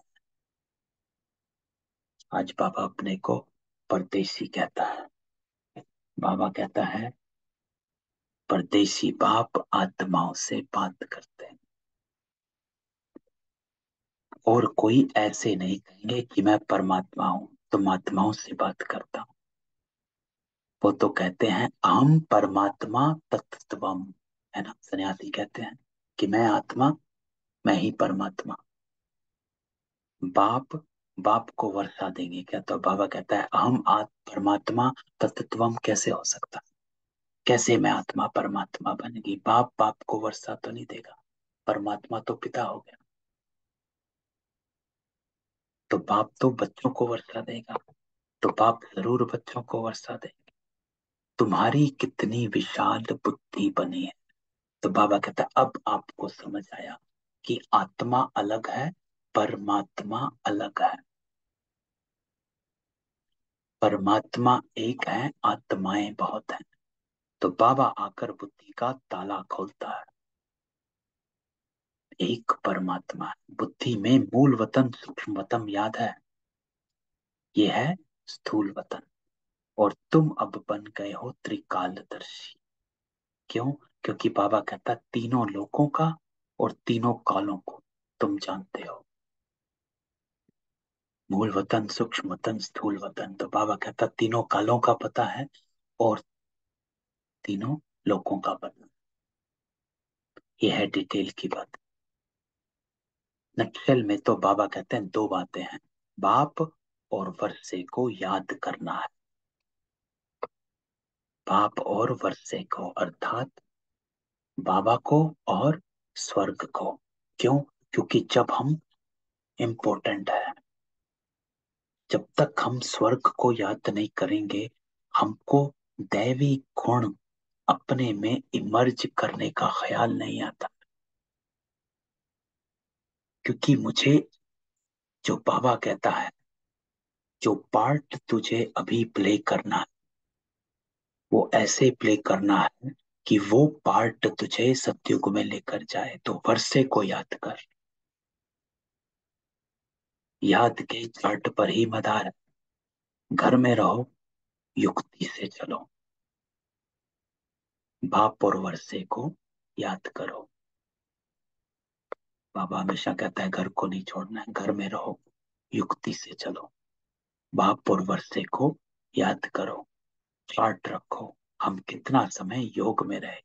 आज बाबा अपने को परदेशी कहता है। बाबा कहता है परदेशी बाप आत्माओं से बात करते हैं। और कोई ऐसे नहीं कहेंगे कि मैं परमात्मा हूं, तुम आत्माओं से बात करता हूं। वो तो कहते हैं अहम परमात्मा तत्त्वम, है ना? सन्यासी कहते हैं कि मैं आत्मा, मैं ही परमात्मा। बाप बाप को वर्षा देंगे क्या? तो बाबा कहता है अहम आत्म परमात्मा तत्त्वम कैसे हो सकता? कैसे मैं आत्मा परमात्मा बनेगी? बाप बाप को वर्षा तो नहीं देगा, परमात्मा तो पिता हो गया। तो बाप तो बच्चों को वर्षा देगा, तो बाप जरूर बच्चों को वर्षा देगा। तुम्हारी कितनी विशाल बुद्धि बनी है। तो बाबा कहता है अब आपको समझ आया कि आत्मा अलग है, परमात्मा अलग है। परमात्मा एक है, आत्माएं बहुत हैं। तो बाबा आकर बुद्धि का ताला खोलता है। एक परमात्मा है। बुद्धि में मूल वतन सूक्ष्म वतन याद है, ये है स्थूल वतन। और तुम अब बन गए हो त्रिकालदर्शी। क्यों? क्योंकि बाबा कहता है तीनों लोकों का और तीनों कालों को तुम जानते हो। मूल वतन सूक्ष्म वतन स्थूल वतन। तो बाबा कहता तीनों कालों का पता है और तीनों लोकों का पता। यह है डिटेल की बात। नक्सल में तो बाबा कहते हैं दो बातें हैं, बाप और वर्षे को याद करना है। बाप और वर्षे को अर्थात बाबा को और स्वर्ग को। क्यों? क्योंकि जब हम इम्पोर्टेंट है, जब तक हम स्वर्ग को याद नहीं करेंगे, हमको दैवी गुण अपने में इमर्ज करने का ख्याल नहीं आता। क्योंकि मुझे, जो बाबा कहता है, जो पार्ट तुझे अभी प्ले करना है वो ऐसे प्ले करना है कि वो पार्ट तुझे सत्युग में लेकर जाए। तो वर्षे को याद कर, याद के चार्ट पर ही मदार है। घर में रहो, युक्ति से चलो, बाप और वर्षे को याद करो। बाबा हमेशा कहता है घर को नहीं छोड़ना है, घर में रहो, युक्ति से चलो, बाप और वर्षे को याद करो, चार्ट रखो हम कितना समय योग में रहे।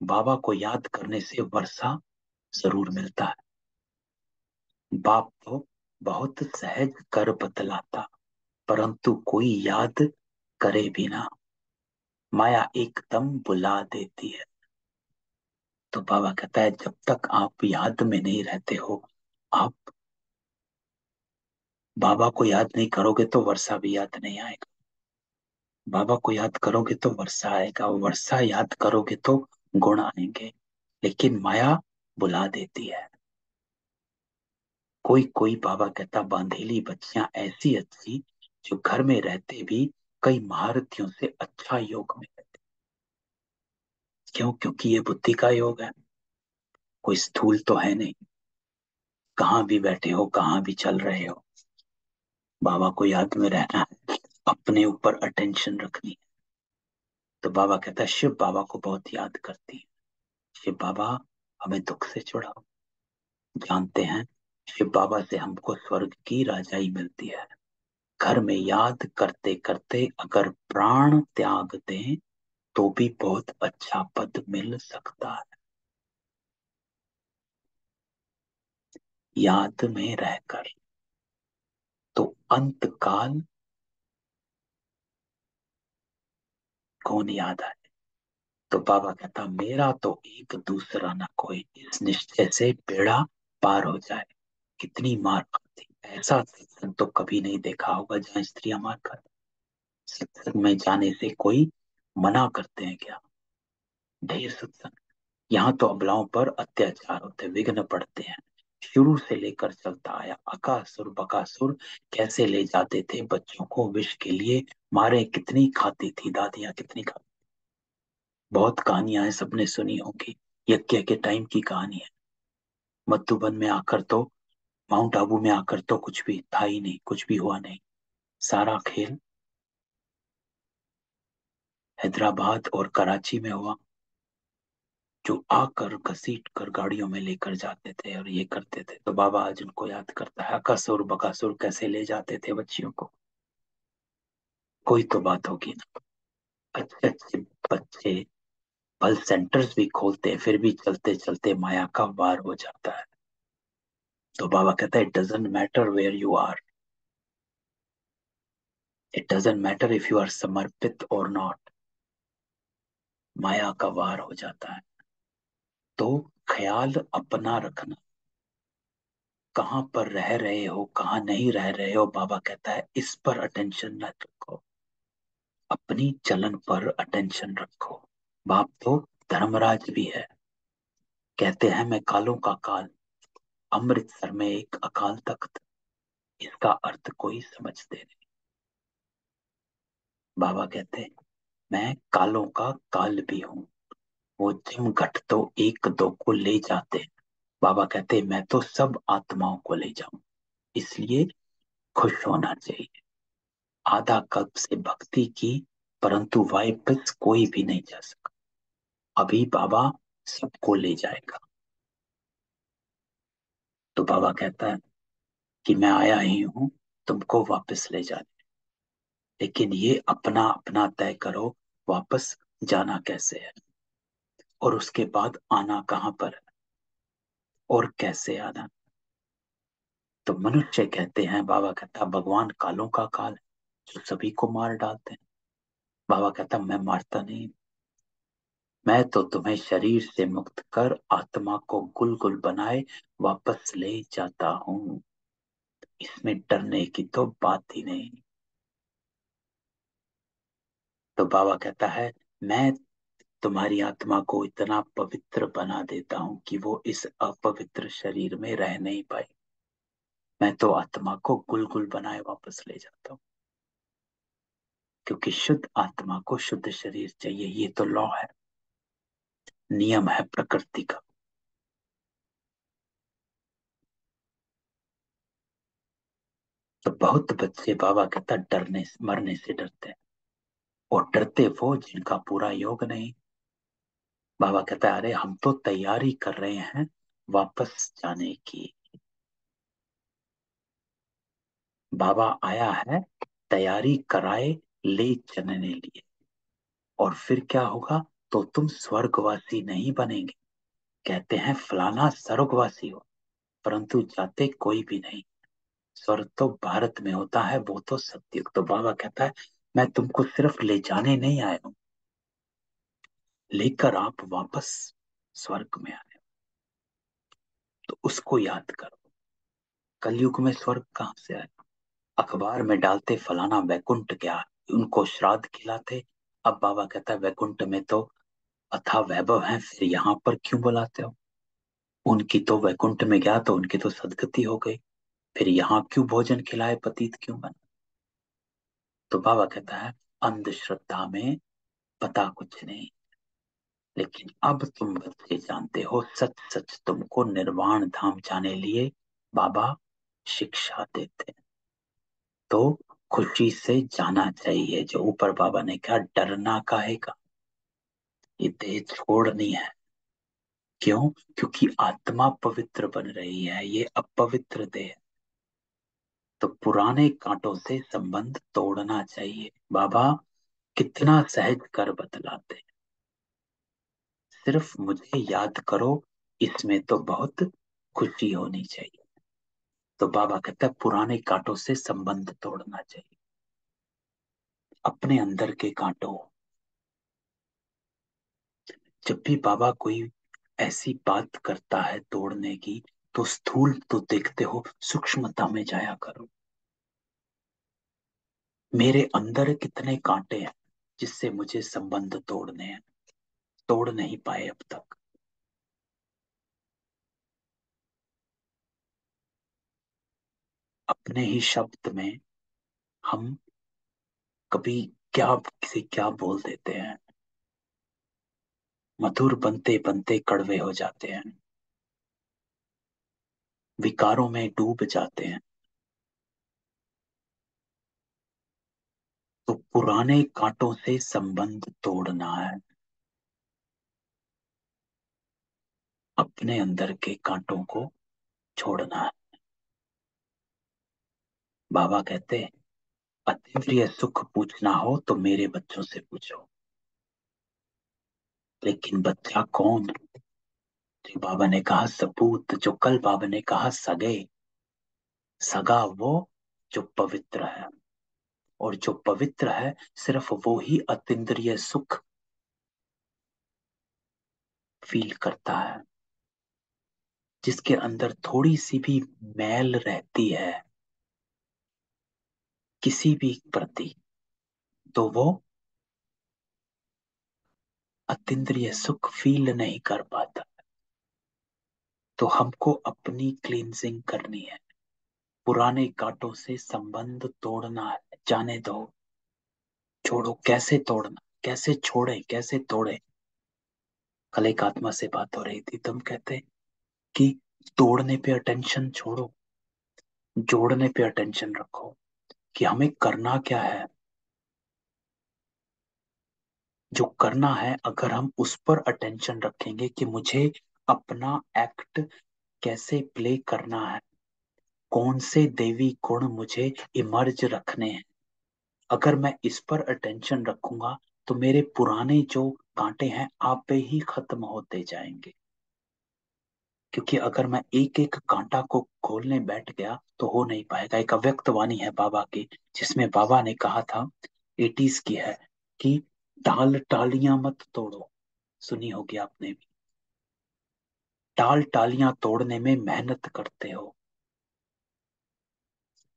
बाबा को याद करने से वर्षा जरूर मिलता है। बाप तो बहुत सहज कर बतलाता, परंतु कोई याद करे भी ना, माया एकदम बुला देती है। तो बाबा कहता है जब तक आप याद में नहीं रहते हो, आप बाबा को याद नहीं करोगे तो वर्षा भी याद नहीं आएगा। बाबा को याद करोगे तो वर्षा आएगा, वर्षा याद करोगे तो गुण आएंगे। लेकिन माया बुला देती है। कोई कोई बाबा कहता बांधेली बच्चियां ऐसी अच्छी जो घर में रहते भी कई महारथियों से अच्छा योग में रहते। क्यों? क्योंकि ये बुद्धि का योग है, कोई स्थूल तो है नहीं। कहाँ भी बैठे हो, कहाँ भी चल रहे हो, बाबा को याद में रहना है, अपने ऊपर अटेंशन रखनी है। तो बाबा कहता है शिव बाबा को बहुत याद करती है। शिव बाबा हमें दुख से छुड़ाओ। जानते हैं शिव बाबा से हमको स्वर्ग की राजाई मिलती है। घर में याद करते करते अगर प्राण त्याग दें तो भी बहुत अच्छा पद मिल सकता है। याद में रहकर तो अंत काल कौन याद आए। तो बाबा कहता मेरा तो एक दूसरा ना कोई, इस निश्चय से बेड़ा पार हो जाए। कितनी मार खाती, ऐसा सत्संग तो कभी नहीं देखा होगा जहाँ स्त्रियां मार खाती। सत्संग में जाने से कोई मना करते हैं क्या? ढेर सत्संग। यहाँ तो अबलाओं पर अत्याचार होते, विघ्न पड़ते हैं। शुरू से लेकर चलता आया अकासुर बकासुर कैसे ले जाते थे बच्चों को विष के लिए। मारे कितनी खाती थी दादियां, कितनी खाती। बहुत कहानियां हैं, सबने सुनी होगी। यज्ञ के टाइम की कहानी है। मधुबन में आकर तो, माउंट आबू में आकर तो कुछ भी था ही नहीं, कुछ भी हुआ नहीं। सारा खेल हैदराबाद और कराची में हुआ। जो आकर घसीट कर गाड़ियों में लेकर जाते थे और ये करते थे। तो बाबा आज उनको याद करता है, अकासुर बकासुर कैसे ले जाते थे बच्चियों को। कोई तो बात होगी ना। अच्छे अच्छे बच्चे बल सेंटर्स भी खोलते हैं, फिर भी चलते चलते माया का वार हो जाता है। तो बाबा कहता है it doesn't matter where you are, it doesn't matter if you are समर्पित और नॉट, माया का वार हो जाता है। तो ख्याल अपना रखना, कहाँ पर रह रहे हो कहाँ नहीं रह रहे हो। बाबा कहता है इस पर अटेंशन न रखो, अपनी चलन पर अटेंशन रखो। बाप तो धर्मराज भी है। कहते हैं मैं कालों का काल, अमृतसर में एक अकाल तख्त। इसका अर्थ कोई समझते नहीं। बाबा कहते हैं मैं कालों का काल भी हूं। वो जिम घट तो एक दो को ले जाते हैं। बाबा कहते हैं मैं तो सब आत्माओं को ले जाऊं। इसलिए खुश होना चाहिए। आधा कल्प से भक्ति की, परंतु वापस कोई भी नहीं जा सका। अभी बाबा सबको ले जाएगा। तो बाबा कहता है कि मैं आया ही हूं तुमको वापस ले जाने, लेकिन ये अपना अपना तय करो वापस जाना कैसे है, और उसके बाद आना कहां पर है, और कैसे आना। तो मनुष्य कहते हैं, बाबा कहता भगवान कालों का काल है जो सभी को मार डालते हैं। बाबा कहता मैं मारता नहीं, मैं तो तुम्हें शरीर से मुक्त कर आत्मा को गुल गुल बनाए वापस ले जाता हूं। इसमें डरने की तो बात ही नहीं। तो बाबा कहता है मैं तुम्हारी आत्मा को इतना पवित्र बना देता हूं कि वो इस अपवित्र शरीर में रह नहीं पाई। मैं तो आत्मा को गुल गुल बनाए वापस ले जाता हूं, क्योंकि शुद्ध आत्मा को शुद्ध शरीर चाहिए। ये तो लॉ है, नियम है प्रकृति का। तो बहुत बच्चे बाबा कहता डरने मरने से डरते हैं, और डरते वो जिनका पूरा योग नहीं। बाबा कहता है अरे हम तो तैयारी कर रहे हैं वापस जाने की। बाबा आया है तैयारी कराए ले चलने लिए। और फिर क्या होगा? तो तुम स्वर्गवासी नहीं बनेंगे। कहते हैं फलाना स्वर्गवासी हो, परंतु जाते कोई भी नहीं। स्वर्ग तो भारत में होता है, वो तो सत्य। तो बाबा कहता है मैं तुमको सिर्फ ले जाने नहीं आया हूं, लेकर आप वापस स्वर्ग में आए। तो उसको याद करो। कलयुग में स्वर्ग कहाँ से आए? अखबार में डालते फलाना वैकुंठ गया, उनको श्राद्ध खिलाते। अब बाबा कहता है वैकुंठ में तो अथाह वैभव है, फिर यहाँ पर क्यों बुलाते हो? उनकी तो वैकुंठ में गया तो उनकी तो सदगति हो गई। फिर यहाँ क्यों भोजन खिलाए पतित क्यों बना। तो बाबा कहता है अंधश्रद्धा में पता कुछ नहीं, लेकिन अब तुम बच्चे जानते हो, सच सच तुमको निर्वाण धाम जाने लिए बाबा शिक्षा देते हैं। तो खुशी से जाना चाहिए। जो ऊपर बाबा ने कहा डरना काहे का, ये देह छोड़नी है। क्यों? क्योंकि आत्मा पवित्र बन रही है, ये अपवित्र देह। तो पुराने कांटों से संबंध तोड़ना चाहिए। बाबा कितना सहज कर बतलाते हैं, सिर्फ मुझे याद करो, इसमें तो बहुत खुशी होनी चाहिए। तो बाबा कहता है पुराने कांटों से संबंध तोड़ना चाहिए, अपने अंदर के कांटों। जब भी बाबा कोई ऐसी बात करता है तोड़ने की, तो स्थूल तो देखते हो, सूक्ष्मता में जाया करो। मेरे अंदर कितने कांटे हैं जिससे मुझे संबंध तोड़ने हैं, तोड़ नहीं पाए अब तक। अपने ही शब्द में हम कभी क्या किसी क्या बोल देते हैं, मधुर बनते बनते कड़वे हो जाते हैं, विकारों में डूब जाते हैं। तो पुराने कांटों से संबंध तोड़ना है, अपने अंदर के कांटों को छोड़ना है। बाबा कहते हैं अतीन्द्रिय सुख पूछना हो तो मेरे बच्चों से पूछो। लेकिन बच्चा कौन? जो बाबा ने कहा सपूत, जो कल बाबा ने कहा सगे, सगा वो जो पवित्र है। और जो पवित्र है सिर्फ वो ही अतीन्द्रिय सुख फील करता है। जिसके अंदर थोड़ी सी भी मैल रहती है किसी भी प्रति, तो वो अतीन्द्रिय सुख फील नहीं कर पाता। तो हमको अपनी क्लींजिंग करनी है, पुराने कांटों से संबंध तोड़ना है। जाने दो, छोड़ो। कैसे तोड़ना, कैसे छोड़े, कैसे तोड़े? कल एक आत्मा से बात हो रही थी, तुम कहते कि तोड़ने पे अटेंशन छोड़ो, जोड़ने पे अटेंशन रखो, कि हमें करना क्या है। जो करना है अगर हम उस पर अटेंशन रखेंगे कि मुझे अपना एक्ट कैसे प्ले करना है, कौन से देवी गुण मुझे इमर्ज रखने हैं, अगर मैं इस पर अटेंशन रखूंगा तो मेरे पुराने जो कांटे हैं आप पे ही खत्म होते जाएंगे। क्योंकि अगर मैं एक एक कांटा को खोलने बैठ गया तो हो नहीं पाएगा। एक अव्यक्त वाणी है बाबा की, जिसमें बाबा ने कहा था, 80s की है, कि टाल टालियां मत तोड़ो। सुनी होगी आपने भी। टाल टालियां तोड़ने में मेहनत करते हो,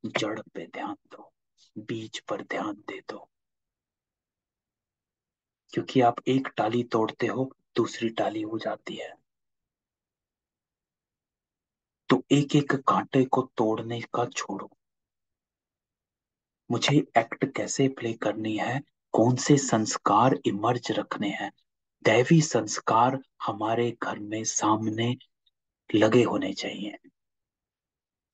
जड़ पे ध्यान दो, बीज पर ध्यान दे दो। क्योंकि आप एक टाली तोड़ते हो दूसरी टाली हो जाती है। तो एक एक कांटे को तोड़ने का छोड़ो। मुझे एक्ट कैसे प्ले करनी है, कौन से संस्कार इमर्ज रखने हैं, दैवी संस्कार हमारे घर में सामने लगे होने चाहिए।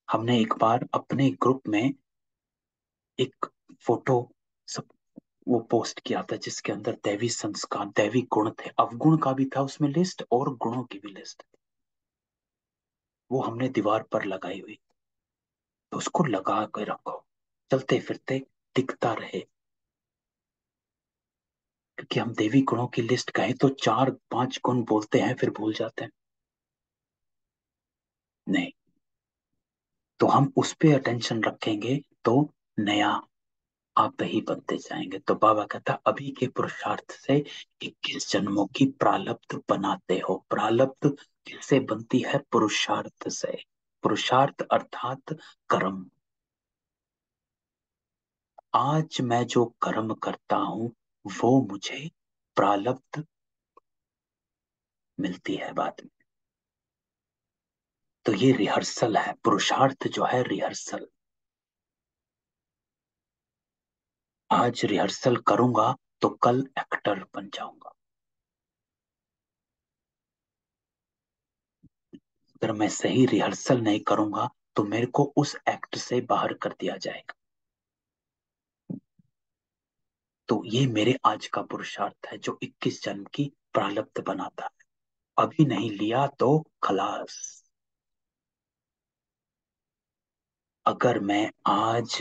हमने एक बार अपने ग्रुप में एक फोटो सब वो पोस्ट किया था, जिसके अंदर दैवी संस्कार, दैवी गुण थे, अवगुण का भी था उसमें लिस्ट और गुणों की भी लिस्ट। वो हमने दीवार पर लगाई हुई, तो उसको लगा के रखो, चलते फिरते दिखता रहे। क्योंकि हम देवी गुणों की लिस्ट कहें तो 4-5 गुण बोलते हैं, फिर भूल जाते हैं। नहीं, तो हम उस पे अटेंशन रखेंगे तो नया आप ही बनते जाएंगे। तो बाबा कहता अभी के पुरुषार्थ से 21 जन्मों की प्रारब्ध बनाते हो। प्रारब्ध किससे बनती है? पुरुषार्थ से। पुरुषार्थ अर्थात कर्म। आज मैं जो कर्म करता हूं वो मुझे प्रारब्ध मिलती है बाद में। तो ये रिहर्सल है, पुरुषार्थ जो है रिहर्सल। आज रिहर्सल करूंगा तो कल एक्टर बन जाऊंगा। अगर मैं सही रिहर्सल नहीं करूंगा तो मेरे को उस एक्ट से बाहर कर दिया जाएगा। तो ये मेरे आज का पुरुषार्थ है जो 21 जन्म की प्रारब्ध बनाता है। अभी नहीं लिया तो खलास। अगर मैं आज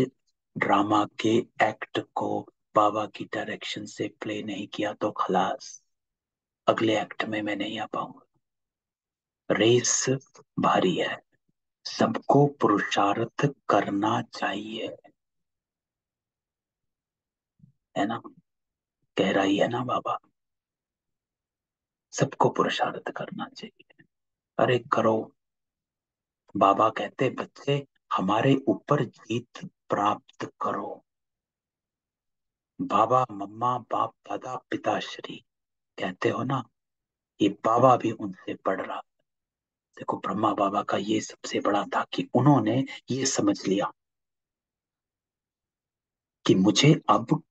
ड्रामा के एक्ट को बाबा की डायरेक्शन से प्ले नहीं किया तो खलास, अगले एक्ट में मैं नहीं आ पाऊंगा। रेस भारी है, सबको पुरुषार्थ करना चाहिए, है ना? गहराई है ना बाबा? सबको पुरुषार्थ करना चाहिए। अरे करो। बाबा कहते बच्चे हमारे ऊपर जीत प्राप्त करो। बाबा मम्मा बाप दादा पिताश्री कहते हो ना, ये बाबा भी उनसे पढ़ रहा। देखो ब्रह्मा बाबा का ये सबसे बड़ा था कि उन्होंने ये समझ लिया कि मुझे अब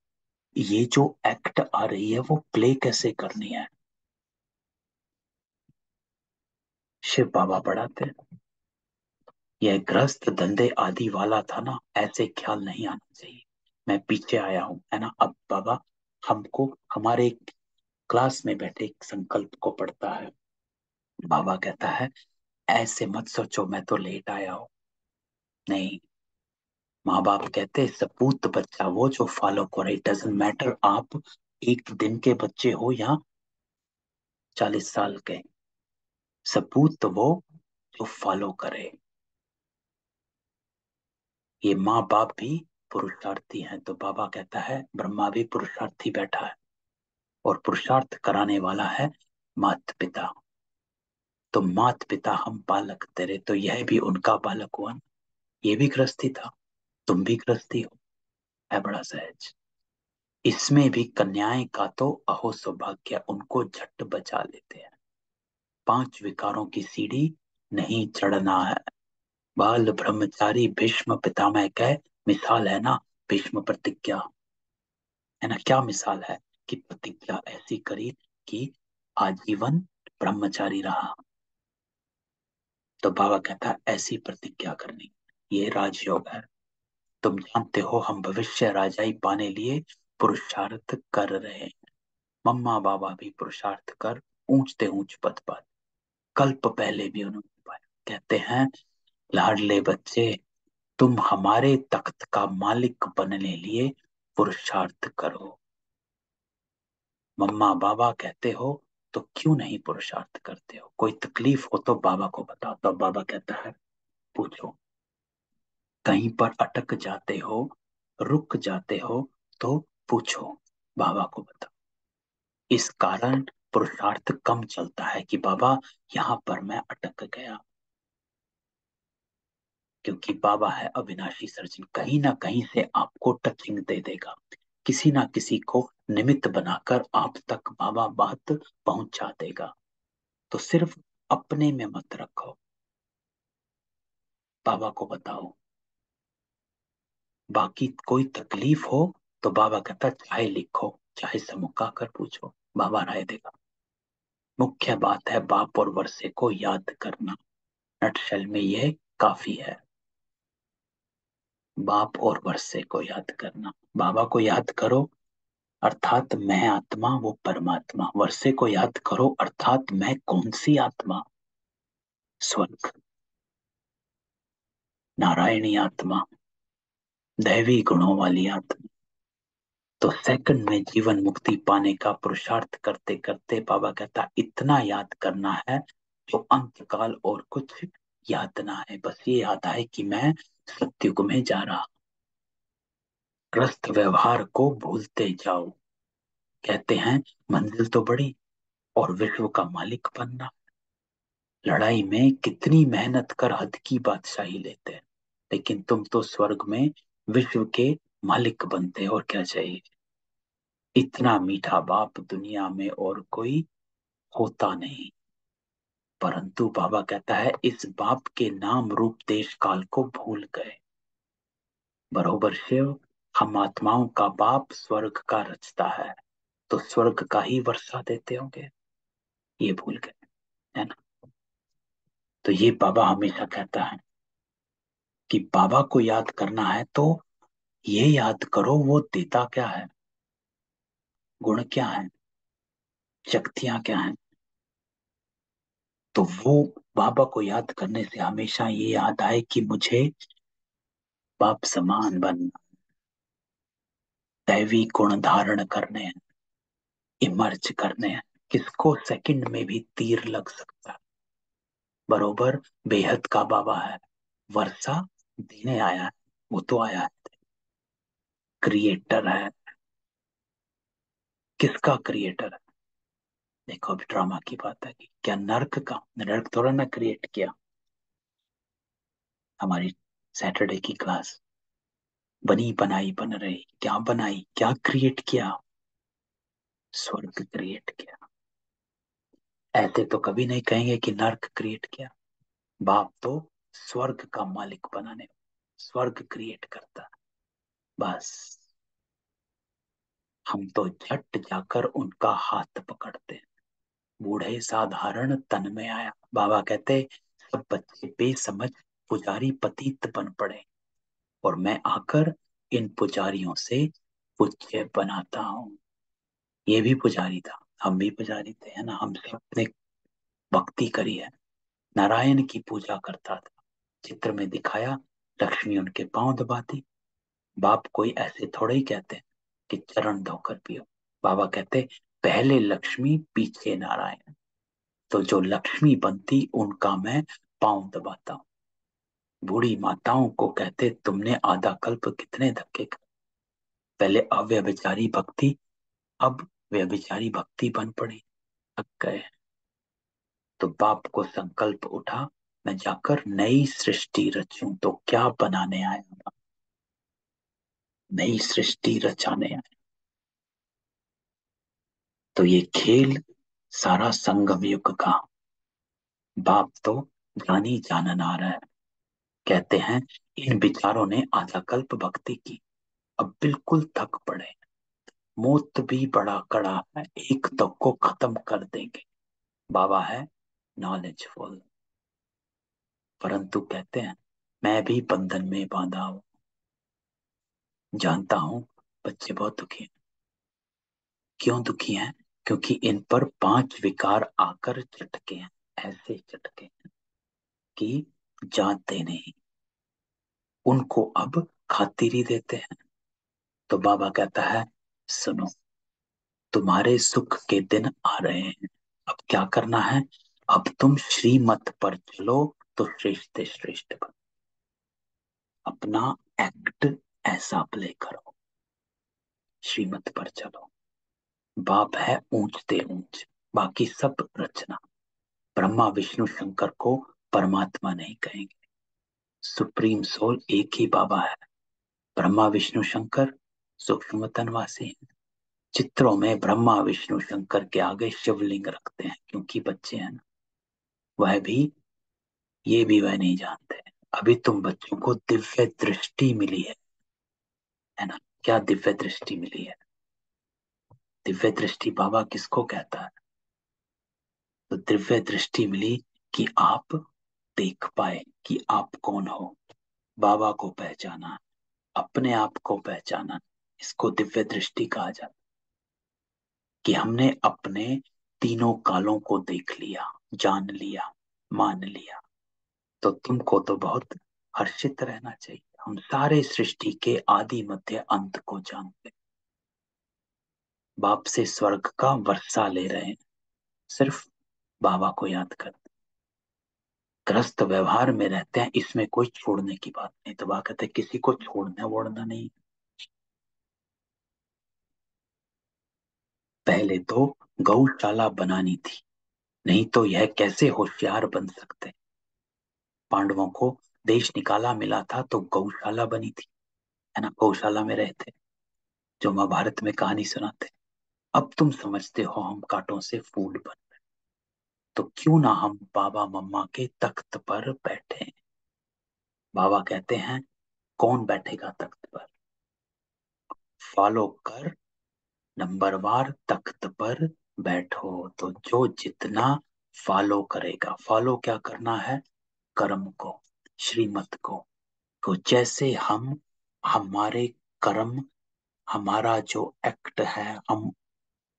ये जो एक्ट आ रही है वो प्ले कैसे करनी है। शिव बाबा पढ़ाते, यह ग्रस्त धंधे आदि वाला था ना, ऐसे ख्याल नहीं आना चाहिए। मैं पीछे आया हूं, है ना? अब बाबा हमको हमारे क्लास में बैठे एक संकल्प को पढ़ता है। बाबा कहता है ऐसे मत सोचो मैं तो लेट आया हूं। नहीं, माँ बाप कहते सपूत बच्चा वो जो फॉलो करे, डजंट मैटर आप एक दिन के बच्चे हो या 40 साल के, सपूत वो जो फॉलो करे। ये माँ बाप भी पुरुषार्थी हैं, तो बाबा कहता है ब्रह्मा भी पुरुषार्थी बैठा है और पुरुषार्थ कराने वाला है मात पिता। तो मात पिता हम बालक तेरे, तो यह भी उनका बालक हुआ ना। ये भी गृहस्थी था, तुम भी गृहस्थी हो, है बड़ा सहज। इसमें भी कन्याएं का तो अहो सौभाग्य, उनको झट बचा लेते हैं। 5 विकारों की सीढ़ी नहीं चढ़ना है। बाल ब्रह्मचारी भीष्म पितामह कह, मिसाल है ना भीष्म प्रतिज्ञा, है ना? क्या मिसाल है कि प्रतिज्ञा ऐसी करी कि आजीवन ब्रह्मचारी रहा। तो बाबा कहता है ऐसी प्रतिज्ञा करनी, ये राजयोग है। तुम जानते हो हम भविष्य राजाई पाने लिए पुरुषार्थ कर रहे हैं। मम्मा बाबा भी पुरुषार्थ कर ऊंचते ऊंच पद पाए। कल्प पहले भी उन्होंने पाया। कहते हैं लाडले बच्चे, तुम हमारे तख्त का मालिक बनने लिए पुरुषार्थ करो। मम्मा बाबा कहते हो तो क्यों नहीं पुरुषार्थ करते हो? कोई तकलीफ हो तो बाबा को बताओ। तो बाबा कहता है पूछो। कहीं पर अटक जाते हो, रुक जाते हो तो पूछो, बाबा को बताओ। इस कारण पुरुषार्थ कम चलता है कि बाबा यहाँ पर मैं अटक गया, क्योंकि बाबा है अविनाशी सर्जन, कहीं ना कहीं से आपको टचिंग दे देगा, किसी ना किसी को निमित्त बनाकर आप तक बाबा बात पहुंचा देगा। तो सिर्फ अपने में मत रखो, बाबा को बताओ। बाकी कोई तकलीफ हो तो बाबा कहता चाहे लिखो चाहे समुका कर पूछो, बाबा राय देगा। मुख्य बात है बाप और वर्षे को याद करना। नटशल में यह काफी है, बाप और वर्षे को याद करना। बाबा को याद करो अर्थात मैं आत्मा वो परमात्मा, वर्षे को याद करो अर्थात मैं कौन सी आत्मा, स्वर्ग, नारायणी आत्मा, दैवी गुणों वाली आत्मा। तो सेकंड में जीवन मुक्ति पाने का पुरुषार्थ करते करते बाबा कहता इतना याद करना है जो अंतकाल और कुछ याद ना है, बस ये याद है कि मैं सत्युग में जा रहा। ग्रस्त व्यवहार को भूलते जाओ। कहते हैं मंजिल तो बड़ी और विश्व का मालिक बनना। लड़ाई में कितनी मेहनत कर हद की बादशाही लेते हैं, लेकिन तुम तो स्वर्ग में विश्व के मालिक बनते हो, और क्या चाहिए? इतना मीठा बाप दुनिया में और कोई होता नहीं। परंतु बाबा कहता है इस बाप के नाम रूप देश काल को भूल गए। बरोबर शिव, हम आत्माओं का बाप स्वर्ग का रचता है, तो स्वर्ग का ही वर्षा देते होंगे, ये भूल गए, है ना। तो ये बाबा हमेशा कहता है कि बाबा को याद करना है तो ये याद करो वो देता क्या है, गुण क्या है, शक्तियां क्या हैं। तो वो बाबा को याद करने से हमेशा ये याद आए कि मुझे बाप समान बनना, दैवी गुण धारण करने हैं, इमर्ज करने हैं। किसको सेकंड में भी तीर लग सकता है। बरोबर बेहद का बाबा है, वर्षा देने आया है, वो तो आया है, क्रिएटर है। किसका क्रिएटर है? देखो अभी ड्रामा की बात है कि क्या नर्क का, नर्क थोड़ा ना क्रिएट किया। हमारी सैटरडे की क्लास बनी बनाई बन रही, क्या बनाई, क्या क्रिएट किया? स्वर्ग क्रिएट किया। ऐसे तो कभी नहीं कहेंगे कि नर्क क्रिएट किया। बाप तो स्वर्ग का मालिक बनाने, स्वर्ग क्रिएट करता है। बस हम तो झट जाकर उनका हाथ पकड़ते हैं। बूढ़े साधारण तन में आया, बाबा कहते सब बच्चे बेसमझ पुजारी पतित बन पड़े, और मैं आकर इन पुजारियों से पूज्य बनाता हूँ। ये भी पुजारी था, हम भी पुजारी थे, है ना। हम सब ने भक्ति करी है। नारायण की पूजा करता था, चित्र में दिखाया, लक्ष्मी उनके पांव दबाती। बाप कोई ऐसे थोड़े ही कहते हैं कि चरण धोकर पियो। बाबा कहते पहले लक्ष्मी पीछे नारायण, तो जो लक्ष्मी बनती उनका मैं पांव दबाता हूँ। बूढ़ी माताओं को कहते तुमने आधा कल्प कितने धक्के खाए, पहले अव्यभिचारी भक्ति, अब व्यभिचारी भक्ति बन पड़ी, थक गए। तो बाप को संकल्प उठा, मैं जाकर नई सृष्टि रचूं। तो क्या बनाने आया बाप? नई सृष्टि रचाने आया। तो ये खेल सारा संगम युग का, बाप तो जानी जानन आ रहा है। कहते हैं इन विचारों ने आधा कल्प भक्ति की, अब बिल्कुल थक पड़े, मौत भी बड़ा कड़ा है, एक तक को खत्म कर देंगे। बाबा है नॉलेजफुल, परंतु कहते हैं मैं भी बंधन में बांधा हूं। जानता हूं बच्चे बहुत दुखी हैं। क्यों दुखी हैं? क्योंकि इन पर 5 विकार आकर चटके हैं, ऐसे चटके हैं कि जानते नहीं, उनको अब खातिरी देते हैं। तो बाबा कहता है सुनो, तुम्हारे सुख के दिन आ रहे हैं, अब क्या करना है? अब तुम श्रीमत पर चलो तो श्रेष्ठ श्रेष्ठ बनो। अपना एक्ट ऐसा प्ले करो, श्रीमत पर चलो। बाप है ऊंचते ऊंच, बाकी सब रचना। ब्रह्मा विष्णु शंकर को परमात्मा नहीं कहेंगे, सुप्रीम सोल एक ही बाबा है। ब्रह्मा विष्णु शंकर सूक्ष्म तनवासी हैं। चित्रों में ब्रह्मा विष्णु शंकर के आगे शिवलिंग रखते हैं, क्योंकि बच्चे हैं ना, वह भी, ये भी वह नहीं जानते। अभी तुम बच्चों को दिव्य दृष्टि मिली है ना। क्या दिव्य दृष्टि मिली है? दिव्य दृष्टि बाबा किसको कहता है? तो दिव्य दृष्टि मिली कि आप देख पाए कि आप कौन हो, बाबा को पहचाना, अपने आप को पहचाना। इसको दिव्य दृष्टि कहा जाता, कि हमने अपने तीनों कालों को देख लिया, जान लिया, मान लिया। तो तुमको तो बहुत हर्षित रहना चाहिए। हम सारे सृष्टि के आदि मध्य अंत को जानते, बाप से स्वर्ग का वर्षा ले रहे हैं, सिर्फ बाबा को याद कर। ग्रस्त व्यवहार में रहते हैं, इसमें कोई छोड़ने की बात नहीं। तो बाबा कहते किसी को छोड़ना वोड़ना नहीं। पहले तो गौशाला बनानी थी, नहीं तो यह कैसे होशियार बन सकते। पांडवों को देश निकाला मिला था तो गौशाला बनी थी, है ना। गौशाला में रहते, जो महाभारत में कहानी सुनाते। अब तुम समझते हो हम कांटों से फूल बन, तो क्यों ना हम बाबा मम्मा के तख्त पर बैठे। बाबा कहते हैं कौन बैठेगा तख्त पर? फॉलो कर, नंबरवार तख्त पर बैठो। तो जो जितना फॉलो करेगा, फॉलो क्या करना है? कर्म को, श्रीमत को। तो जैसे हम हमारे कर्म, हमारा जो एक्ट है, हम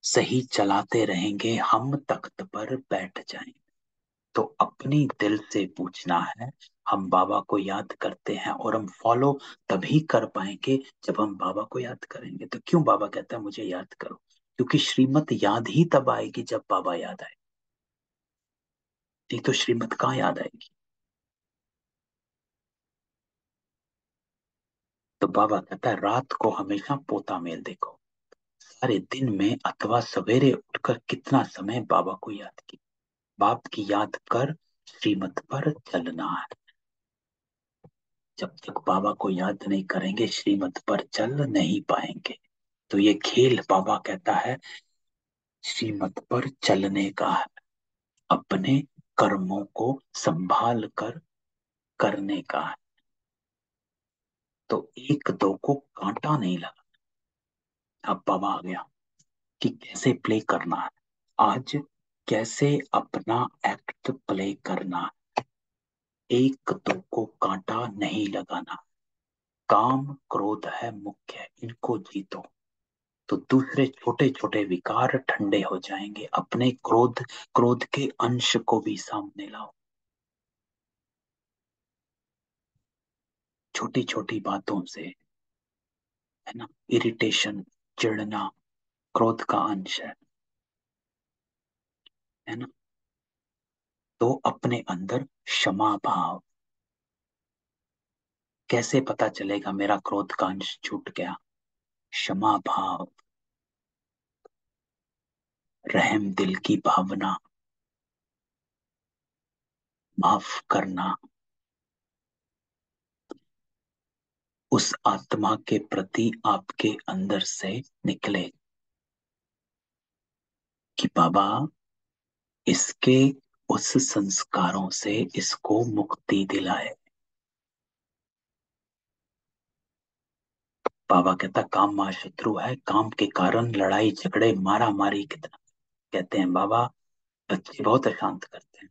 सही चलाते रहेंगे, हम तख्त पर बैठ जाएंगे। तो अपनी दिल से पूछना है। हम बाबा को याद करते हैं और हम फॉलो तभी कर पाएंगे जब हम बाबा को याद करेंगे। तो क्यों बाबा कहता है मुझे याद करो? क्योंकि श्रीमत याद ही तब आएगी जब बाबा याद आए। नहीं तो श्रीमत कहाँ याद आएगी? तो बाबा कहता है रात को हमेशा पोता मेल देखो। सारे दिन में अथवा सवेरे उठकर कितना समय बाबा को याद की। बाप की याद कर, श्रीमत पर चलना है। जब तक बाबा को याद नहीं करेंगे, श्रीमत पर चल नहीं पाएंगे। तो ये खेल बाबा कहता है श्रीमत पर चलने का है, अपने कर्मों को संभाल कर करने का है। तो एक दो को कांटा नहीं लगा। अब बाबा आ गया कि कैसे प्ले करना है, आज कैसे अपना एक्ट प्ले करना है। एक दो को कांटा नहीं लगाना। काम क्रोध है मुख्य, इनको जीतो तो दूसरे छोटे छोटे विकार ठंडे हो जाएंगे। अपने क्रोध, क्रोध के अंश को भी सामने लाओ। छोटी छोटी बातों से, है ना, इरिटेशन, चिढ़ना क्रोध का अंश है ना। तो अपने अंदर क्षमा भाव, कैसे पता चलेगा मेरा क्रोध का अंश छूट गया? क्षमा भाव, रहम दिल की भावना, माफ करना, उस आत्मा के प्रति आपके अंदर से निकले कि बाबा इसके उस संस्कारों से इसको मुक्ति दिलाए। बाबा कहता काम महाशत्रु है, काम के कारण लड़ाई झगड़े मारा मारी कितना। कहते हैं बाबा बच्चे बहुत अशांत करते हैं।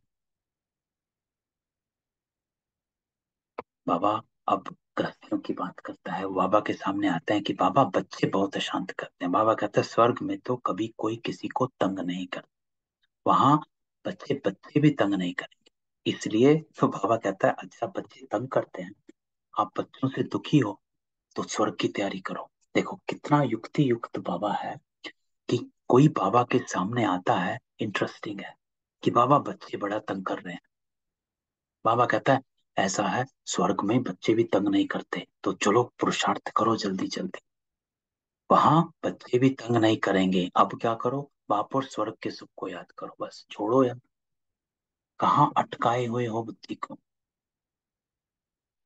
बाबा अब गृहस्थियों की बात करता है, बाबा के सामने आते हैं कि बाबा बच्चे बहुत अशांत करते हैं। बाबा कहता है स्वर्ग में तो कभी कोई किसी को तंग नहीं करता, वहां बच्चे बच्चे भी तंग नहीं करेंगे। इसलिए तो बाबा कहता है अच्छा बच्चे तंग करते हैं, आप बच्चों से दुखी हो तो स्वर्ग की तैयारी करो। देखो कितना युक्ति युक्त बाबा है कि कोई बाबा के सामने आता है, इंटरेस्टिंग है कि बाबा बच्चे बड़ा तंग कर रहे हैं। बाबा कहता है ऐसा है स्वर्ग में बच्चे भी तंग नहीं करते, तो चलो पुरुषार्थ करो जल्दी जल्दी। वहां बच्चे भी तंग नहीं करेंगे। अब क्या करो? बाप और स्वर्ग के सुख को याद करो, बस छोड़ो यार, कहाँ अटकाए हुए हो बुद्धि को।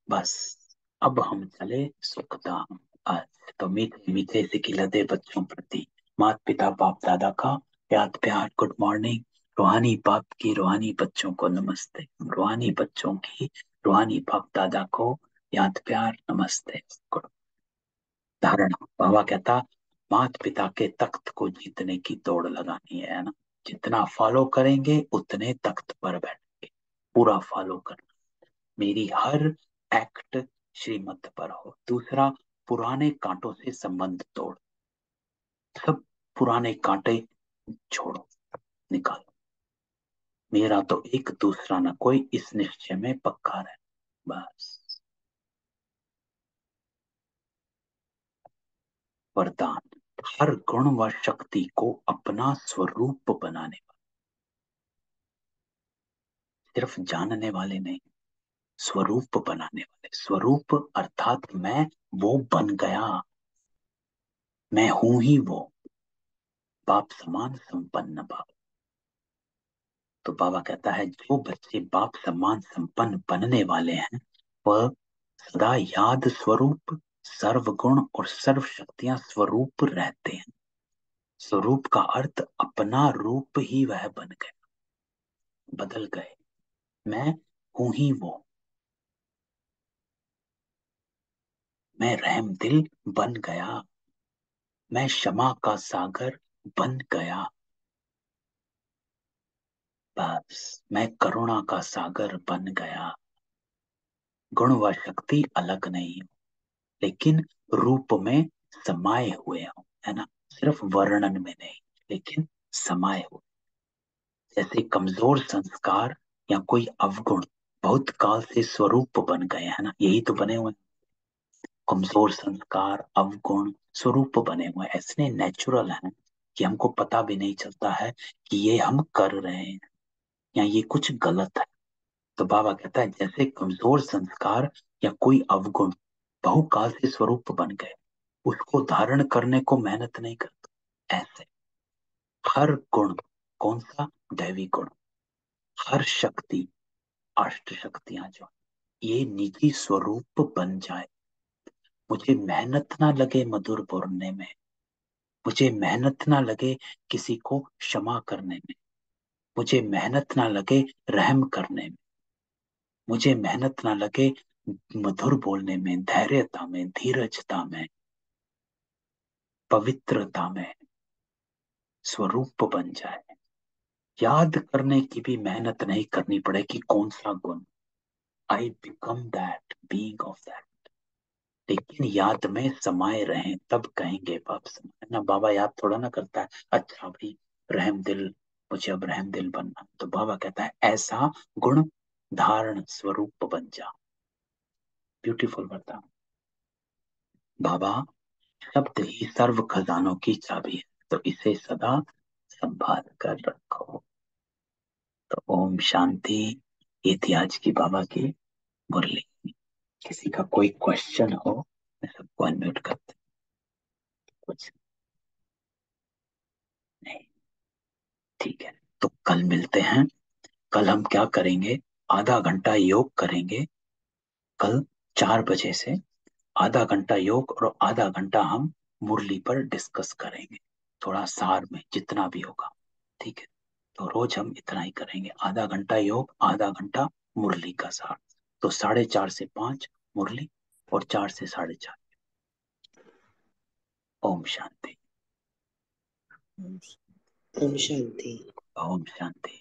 बस अब हम चले सुखधाम। आज तो मीठे मीठे से खिलते बच्चों प्रति माता पिता बाप दादा का याद प्यार, गुड मॉर्निंग। रूहानी बाप की रूहानी बच्चों को नमस्ते, रूहानी बच्चों की रूहानी बाप दादा को याद प्यार, नमस्ते, गुड। धारणा बाबा कहता माता पिता के तख्त को जीतने की दौड़ लगानी है ना। जितना फॉलो करेंगे उतने तख्त पर बैठेंगे। पूरा फॉलो करना, मेरी हर एक्ट श्रीमत पर हो। दूसरा, पुराने कांटों से संबंध तोड़, सब पुराने कांटे छोड़ो, निकालो। मेरा तो एक दूसरा न कोई, इस निश्चय में पक्का रहे, बस। वरदान हर गुण व शक्ति को अपना स्वरूप बनाने वाले, सिर्फ जानने वाले नहीं, स्वरूप बनाने वाले। स्वरूप अर्थात मैं वो बन गया, मैं हूं ही वो, बाप समान संपन्न बाप। तो बाबा कहता है जो बच्चे बाप समान संपन्न बनने वाले हैं वह सदा याद स्वरूप, सर्वगुण और सर्व शक्तियां स्वरूप रहते हैं। स्वरूप का अर्थ अपना रूप ही वह बन गए। बदल गए। मैं हूं ही वो, मैं रहम दिल बन गया, मैं क्षमा का सागर बन गया। बस मैं करुणा का सागर बन गया। गुण व शक्ति अलग नहीं हूं, लेकिन रूप में समाये हुए हूं, है ना। सिर्फ वर्णन में नहीं, लेकिन समाये हुए। जैसे कमजोर संस्कार या कोई अवगुण बहुत काल से स्वरूप बन गए, है ना, यही तो बने हुए हैं। कमजोर संस्कार, अवगुण स्वरूप बने हुए हैं, ऐसे नेचुरल हैं कि हमको पता भी नहीं चलता है कि ये हम कर रहे हैं या ये कुछ गलत है। तो बाबा कहता है जैसे कमजोर संस्कार या कोई अवगुण बहुकाल से स्वरूप बन गए, उसको धारण करने को मेहनत नहीं करते, ऐसे हर गुण, कौन सा, दैवी गुण, हर शक्ति, अष्ट शक्तियां जो ये निजी स्वरूप बन जाए। मुझे मेहनत ना लगे मधुर बोलने में, मुझे मेहनत ना लगे किसी को क्षमा करने में, मुझे मेहनत ना लगे रहम करने में, मुझे मेहनत ना लगे मधुर बोलने में, धैर्यता में, धीरजता में, पवित्रता में, स्वरूप बन जाए। याद करने की भी मेहनत नहीं करनी पड़े कि कौन सा गुण, I become that, being of that. लेकिन याद में समाये रहें तब कहेंगे बाप समाए ना। बाबा याद थोड़ा ना करता है, अच्छा भाई रहम दिल, मुझे अब रहम दिल बनना। तो बाबा कहता है ऐसा गुण धारण स्वरूप बन जा। ब्यूटीफुल बता बाबा, शब्द ही सर्व खजानों की चाबी है, तो इसे सदा संभाल कर रखो। तो ओम शांति। ये थी आज की बाबा की मुरली। किसी का कोई क्वेश्चन हो, मैं सबको अनम्यूट करते। कुछ नहीं, ठीक है। तो कल मिलते हैं। कल हम क्या करेंगे, आधा घंटा योग करेंगे। कल 4 बजे से आधा घंटा योग और आधा घंटा हम मुरली पर डिस्कस करेंगे, थोड़ा सार में जितना भी होगा। ठीक है, तो रोज हम इतना ही करेंगे, आधा घंटा योग, आधा घंटा मुरली का सार। तो 4:30 से 5 मुरली और 4 से 4:30। ओम शांति। ओम शांति। ओम शांति।